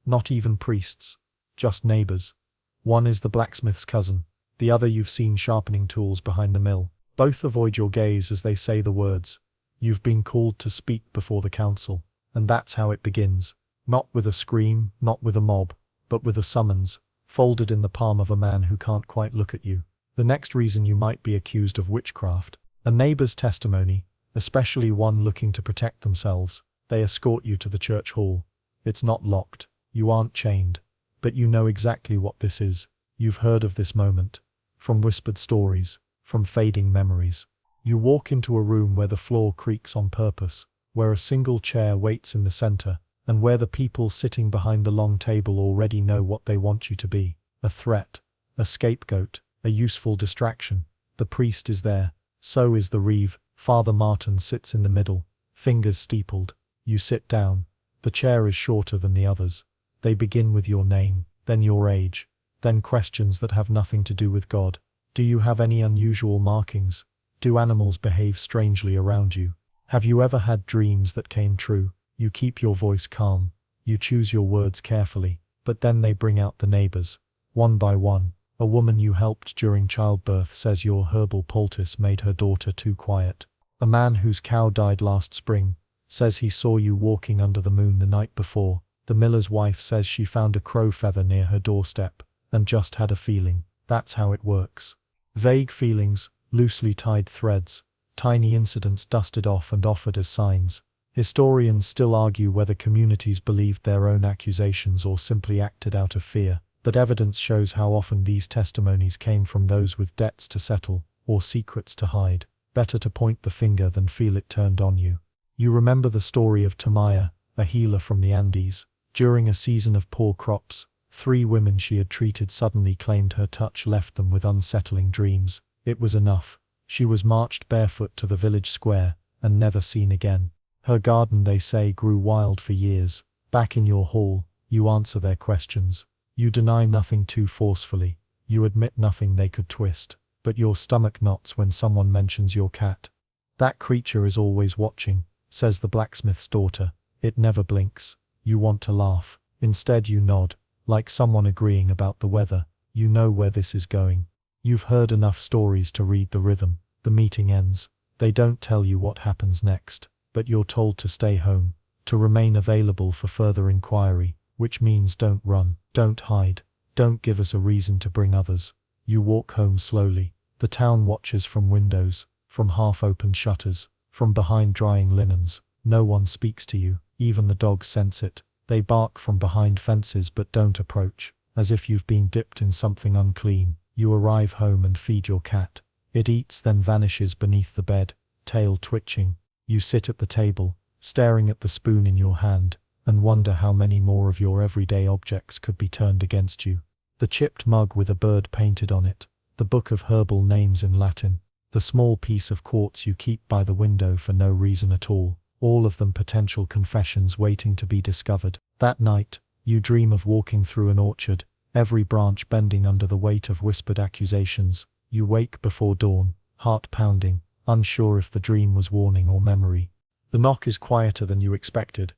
Not even priests. Just neighbors. One is the blacksmith's cousin. The other you've seen sharpening tools behind the mill. Both avoid your gaze as they say the words. You've been called to speak before the council. And that's how it begins. Not with a scream, not with a mob, but with a summons, folded in the palm of a man who can't quite look at you. The next reason you might be accused of witchcraft. A neighbor's testimony, especially one looking to protect themselves. They escort you to the church hall. It's not locked. You aren't chained. But you know exactly what this is. You've heard of this moment. From whispered stories. From fading memories. You walk into a room where the floor creaks on purpose. Where a single chair waits in the center. And where the people sitting behind the long table already know what they want you to be. A threat. A scapegoat. A useful distraction. The priest is there. So is the reeve. Father Martin sits in the middle. Fingers steepled. You sit down. The chair is shorter than the others. They begin with your name, then your age, then questions that have nothing to do with God. Do you have any unusual markings? Do animals behave strangely around you? Have you ever had dreams that came true? You keep your voice calm. You choose your words carefully, but then they bring out the neighbors. One by one, a woman you helped during childbirth says your herbal poultice made her daughter too quiet. A man whose cow died last spring says he saw you walking under the moon the night before. The miller's wife says she found a crow feather near her doorstep and just had a feeling. That's how it works. Vague feelings, loosely tied threads, tiny incidents dusted off and offered as signs. Historians still argue whether communities believed their own accusations or simply acted out of fear, but evidence shows how often these testimonies came from those with debts to settle or secrets to hide. Better to point the finger than feel it turned on you. You remember the story of Tamaya, a healer from the Andes. During a season of poor crops, 3 women she had treated suddenly claimed her touch left them with unsettling dreams. It was enough. She was marched barefoot to the village square and never seen again. Her garden, they say, grew wild for years. Back in your hall, you answer their questions. You deny nothing too forcefully. You admit nothing they could twist. But your stomach knots when someone mentions your cat. That creature is always watching, says the blacksmith's daughter. It never blinks. You want to laugh. Instead you nod, like someone agreeing about the weather. You know where this is going. You've heard enough stories to read the rhythm. The meeting ends. They don't tell you what happens next, but you're told to stay home, to remain available for further inquiry, which means don't run, don't hide, don't give us a reason to bring others. You walk home slowly. The town watches from windows, from half-open shutters, from behind drying linens. No one speaks to you, even the dogs sense it. They bark from behind fences but don't approach, as if you've been dipped in something unclean. You arrive home and feed your cat. It eats, then vanishes beneath the bed, tail twitching. You sit at the table, staring at the spoon in your hand, and wonder how many more of your everyday objects could be turned against you. The chipped mug with a bird painted on it, the book of herbal names in Latin, the small piece of quartz you keep by the window for no reason at all of them potential confessions waiting to be discovered. That night, you dream of walking through an orchard, every branch bending under the weight of whispered accusations. You wake before dawn, heart pounding, unsure if the dream was warning or memory. The knock is quieter than you expected.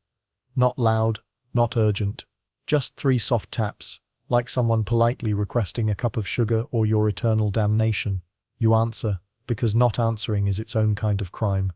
Not loud, not urgent, just 3 soft taps, like someone politely requesting a cup of sugar or your eternal damnation. You answer, because not answering is its own kind of crime.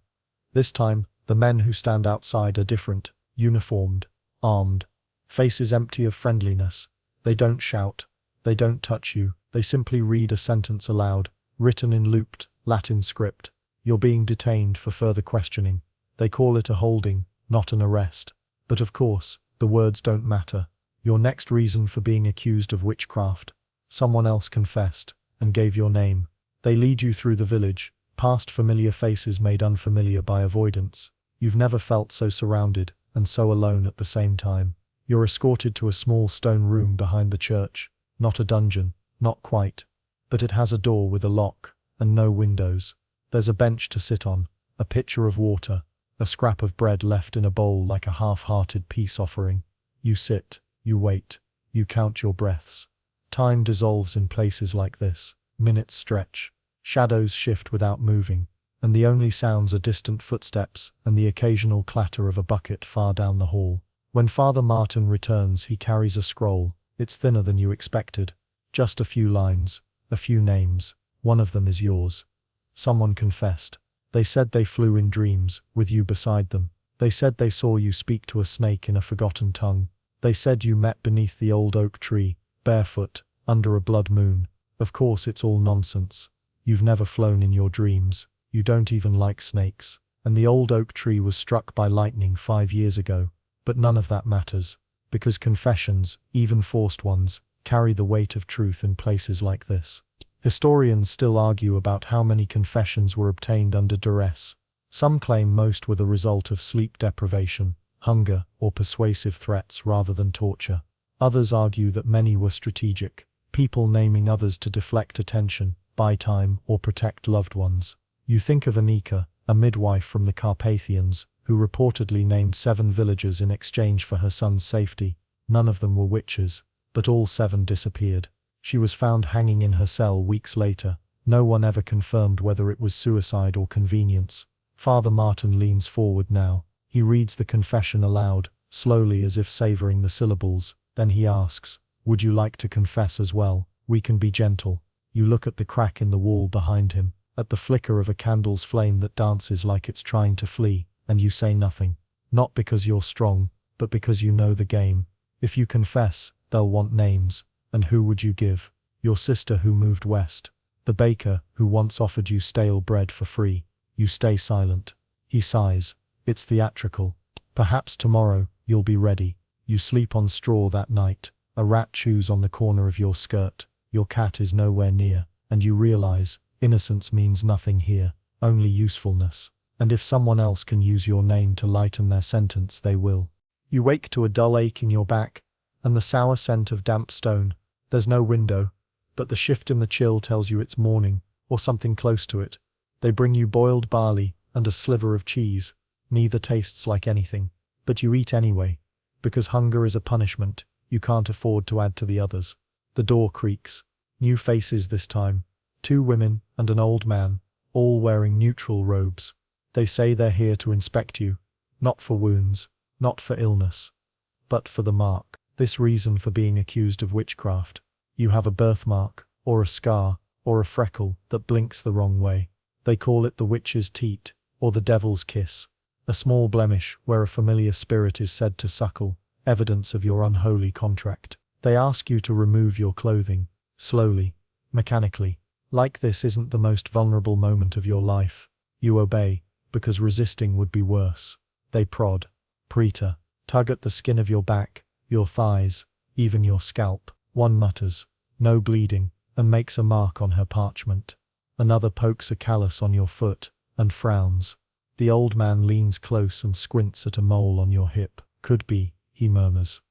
This time, the men who stand outside are different, uniformed, armed, faces empty of friendliness. They don't shout, they don't touch you, they simply read a sentence aloud, written in looped, Latin script. You're being detained for further questioning. They call it a holding, not an arrest. But of course, the words don't matter. Your next reason for being accused of witchcraft. Someone else confessed, and gave your name. They lead you through the village, past familiar faces made unfamiliar by avoidance. You've never felt so surrounded, and so alone at the same time. You're escorted to a small stone room behind the church. Not a dungeon, not quite. But it has a door with a lock, and no windows. There's a bench to sit on, a pitcher of water, a scrap of bread left in a bowl like a half-hearted peace offering. You sit, you wait, you count your breaths. Time dissolves in places like this. Minutes stretch, shadows shift without moving, and the only sounds are distant footsteps and the occasional clatter of a bucket far down the hall. When Father Martin returns, he carries a scroll. It's thinner than you expected. Just a few lines, a few names. One of them is yours. Someone confessed. They said they flew in dreams, with you beside them. They said they saw you speak to a snake in a forgotten tongue. They said you met beneath the old oak tree, barefoot, under a blood moon. Of course it's all nonsense. You've never flown in your dreams. You don't even like snakes. And the old oak tree was struck by lightning 5 years ago. But none of that matters. Because confessions, even forced ones, carry the weight of truth in places like this. Historians still argue about how many confessions were obtained under duress. Some claim most were the result of sleep deprivation, hunger, or persuasive threats rather than torture. Others argue that many were strategic, people naming others to deflect attention, buy time, or protect loved ones. You think of Anika, a midwife from the Carpathians, who reportedly named 7 villagers in exchange for her son's safety. None of them were witches, but all 7 disappeared. She was found hanging in her cell weeks later, No one ever confirmed whether it was suicide or convenience. Father Martin leans forward now. He reads the confession aloud, slowly as if savoring the syllables. Then he asks, "Would you like to confess as well? We can be gentle." You look at the crack in the wall behind him, at the flicker of a candle's flame that dances like it's trying to flee, and you say nothing. Not because you're strong, but because you know the game. If you confess, they'll want names. And who would you give? Your sister who moved west. The baker who once offered you stale bread for free. You stay silent. He sighs. It's theatrical. Perhaps tomorrow, you'll be ready. You sleep on straw that night. A rat chews on the corner of your skirt. Your cat is nowhere near. And you realize, innocence means nothing here. Only usefulness. And if someone else can use your name to lighten their sentence, they will. You wake to a dull ache in your back, and the sour scent of damp stone. There's no window, but the shift in the chill tells you it's morning, or something close to it. They bring you boiled barley and a sliver of cheese. Neither tastes like anything, but you eat anyway. Because hunger is a punishment, you can't afford to add to the others. The door creaks. New faces this time. 2 women and an old man, all wearing neutral robes. They say they're here to inspect you. Not for wounds, not for illness, but for the mark. This reason for being accused of witchcraft. You have a birthmark, or a scar, or a freckle that blinks the wrong way. They call it the witch's teat, or the devil's kiss. A small blemish where a familiar spirit is said to suckle, evidence of your unholy contract. They ask you to remove your clothing, slowly, mechanically. Like this isn't the most vulnerable moment of your life. You obey, because resisting would be worse. They prod, preta, tug at the skin of your back, your thighs, even your scalp. One mutters, "No bleeding," and makes a mark on her parchment. Another pokes a callus on your foot, and frowns. The old man leans close and squints at a mole on your hip. "Could be," he murmurs.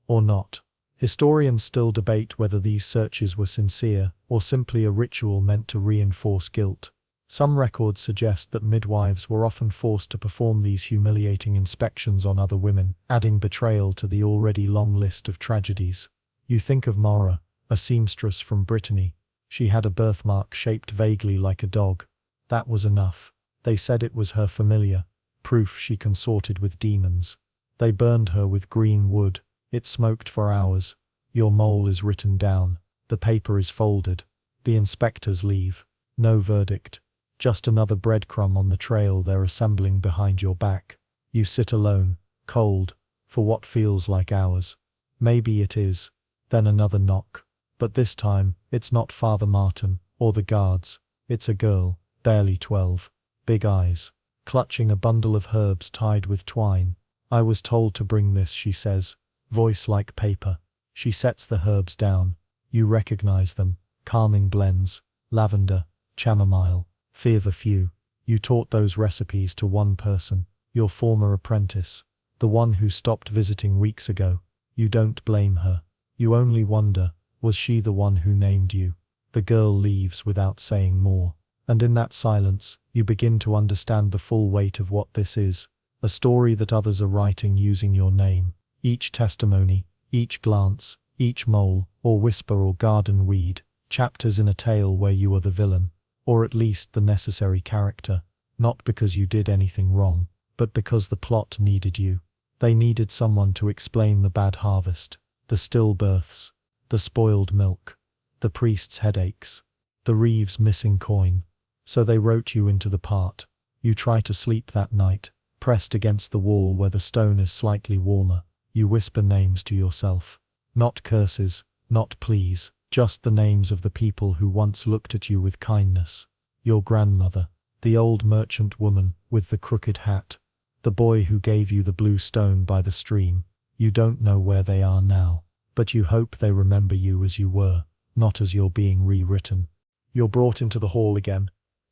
"Or not." Historians still debate whether these searches were sincere, or simply a ritual meant to reinforce guilt. Some records suggest that midwives were often forced to perform these humiliating inspections on other women, adding betrayal to the already long list of tragedies. You think of Mara, a seamstress from Brittany. She had a birthmark shaped vaguely like a dog. That was enough. They said it was her familiar, proof she consorted with demons. They burned her with green wood. It smoked for hours. Your mole is written down. The paper is folded. The inspectors leave. No verdict. Just another breadcrumb on the trail they're assembling behind your back. You sit alone, cold, for what feels like hours. Maybe it is. Then another knock. But this time, it's not Father Martin, or the guards. It's a girl, barely 12. Big eyes. Clutching a bundle of herbs tied with twine. "I was told to bring this," she says. Voice like paper. She sets the herbs down. You recognize them. Calming blends. Lavender, chamomile, feverfew. You taught those recipes to one person. Your former apprentice. The one who stopped visiting weeks ago. You don't blame her. You only wonder, was she the one who named you? The girl leaves without saying more. And in that silence, you begin to understand the full weight of what this is. A story that others are writing using your name. Each testimony, each glance, each mole, or whisper or garden weed. Chapters in a tale where you are the villain. Or at least the necessary character. Not because you did anything wrong, but because the plot needed you. They needed someone to explain the bad harvest. The stillbirths, the spoiled milk, the priest's headaches, the Reeves' missing coin. So they wrote you into the part. You try to sleep that night, pressed against the wall where the stone is slightly warmer. You whisper names to yourself. Not curses, not pleas, just the names of the people who once looked at you with kindness. Your grandmother, the old merchant woman with the crooked hat, the boy who gave you the blue stone by the stream. You don't know where they are now, but you hope they remember you as you were, not as you're being rewritten. You're brought into the hall again,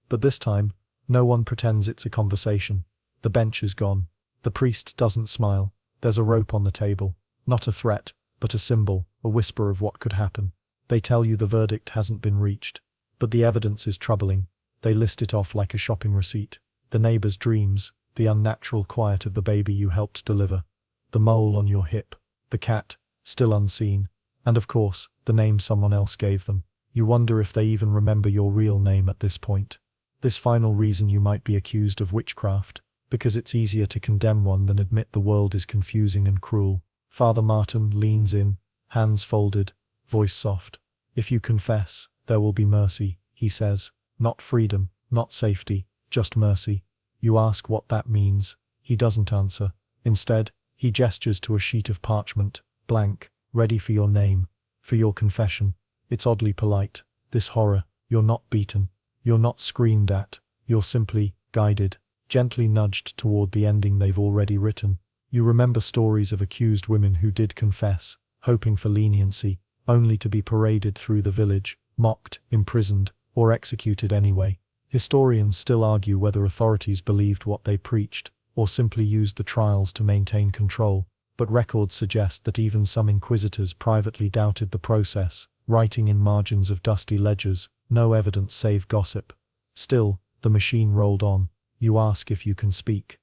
but this time, no one pretends it's a conversation. The bench is gone. The priest doesn't smile. There's a rope on the table, not a threat, but a symbol, a whisper of what could happen. They tell you the verdict hasn't been reached, but the evidence is troubling. They list it off like a shopping receipt. The neighbor's dreams, the unnatural quiet of the baby you helped deliver, the mole on your hip, the cat, still unseen, and of course, the name someone else gave them. You wonder if they even remember your real name at this point. This final reason you might be accused of witchcraft, because it's easier to condemn one than admit the world is confusing and cruel. Father Martin leans in, hands folded, voice soft. If you confess, there will be mercy, he says. Not freedom, not safety, just mercy. You ask what that means. He doesn't answer. Instead, he gestures to a sheet of parchment, blank, ready for your name, for your confession. It's oddly polite. This horror, you're not beaten. You're not screamed at. You're simply guided, gently nudged toward the ending they've already written. You remember stories of accused women who did confess, hoping for leniency, only to be paraded through the village, mocked, imprisoned, or executed anyway. Historians still argue whether authorities believed what they preached, or simply used the trials to maintain control, but records suggest that even some inquisitors privately doubted the process, writing in margins of dusty ledgers, no evidence save gossip. Still, the machine rolled on. You ask if you can speak.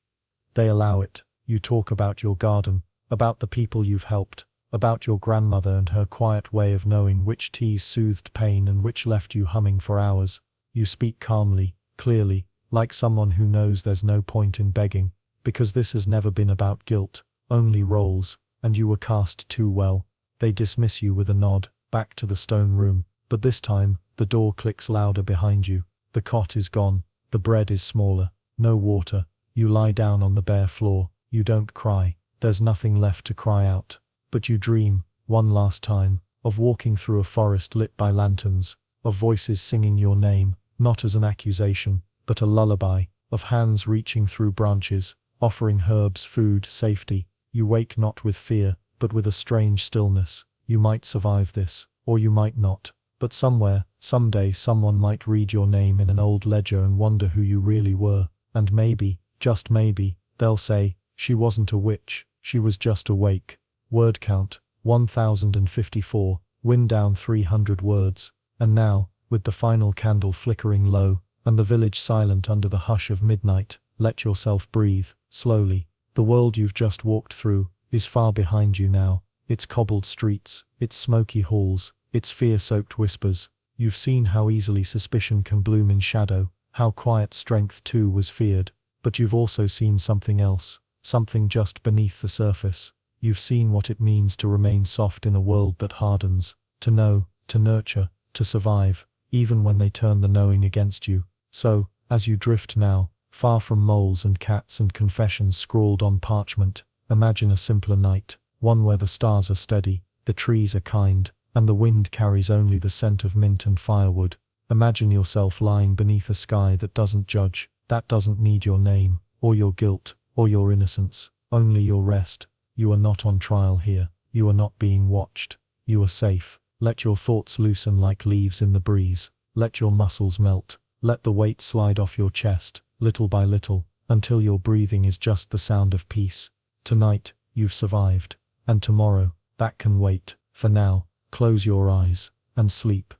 They allow it. You talk about your garden, about the people you've helped, about your grandmother and her quiet way of knowing which teas soothed pain and which left you humming for hours. You speak calmly, clearly, like someone who knows there's no point in begging, because this has never been about guilt, only roles, and you were cast too well. They dismiss you with a nod, back to the stone room, but this time, the door clicks louder behind you. The cot is gone, the bread is smaller, no water. You lie down on the bare floor. You don't cry. There's nothing left to cry out. But you dream, one last time, of walking through a forest lit by lanterns, of voices singing your name, not as an accusation, but a lullaby, of hands reaching through branches, offering herbs, food, safety. You wake not with fear, but with a strange stillness. You might survive this, or you might not. But somewhere, someday someone might read your name in an old ledger and wonder who you really were, and maybe, just maybe, they'll say, she wasn't a witch, she was just awake. Word count, 1054, wind down 300 words, and now, with the final candle flickering low, and the village silent under the hush of midnight, let yourself breathe, slowly. The world you've just walked through is far behind you now, its cobbled streets, its smoky halls, its fear-soaked whispers. You've seen how easily suspicion can bloom in shadow, how quiet strength too was feared, but you've also seen something else, something just beneath the surface. You've seen what it means to remain soft in a world that hardens, to know, to nurture, to survive, even when they turn the knowing against you. So, as you drift now, far from moles and cats and confessions scrawled on parchment, imagine a simpler night, one where the stars are steady, the trees are kind, and the wind carries only the scent of mint and firewood. Imagine yourself lying beneath a sky that doesn't judge, that doesn't need your name, or your guilt, or your innocence, only your rest. You are not on trial here. You are not being watched. You are safe. Let your thoughts loosen like leaves in the breeze. Let your muscles melt. Let the weight slide off your chest, little by little, until your breathing is just the sound of peace. Tonight, you've survived. And tomorrow, that can wait. For now, close your eyes and sleep.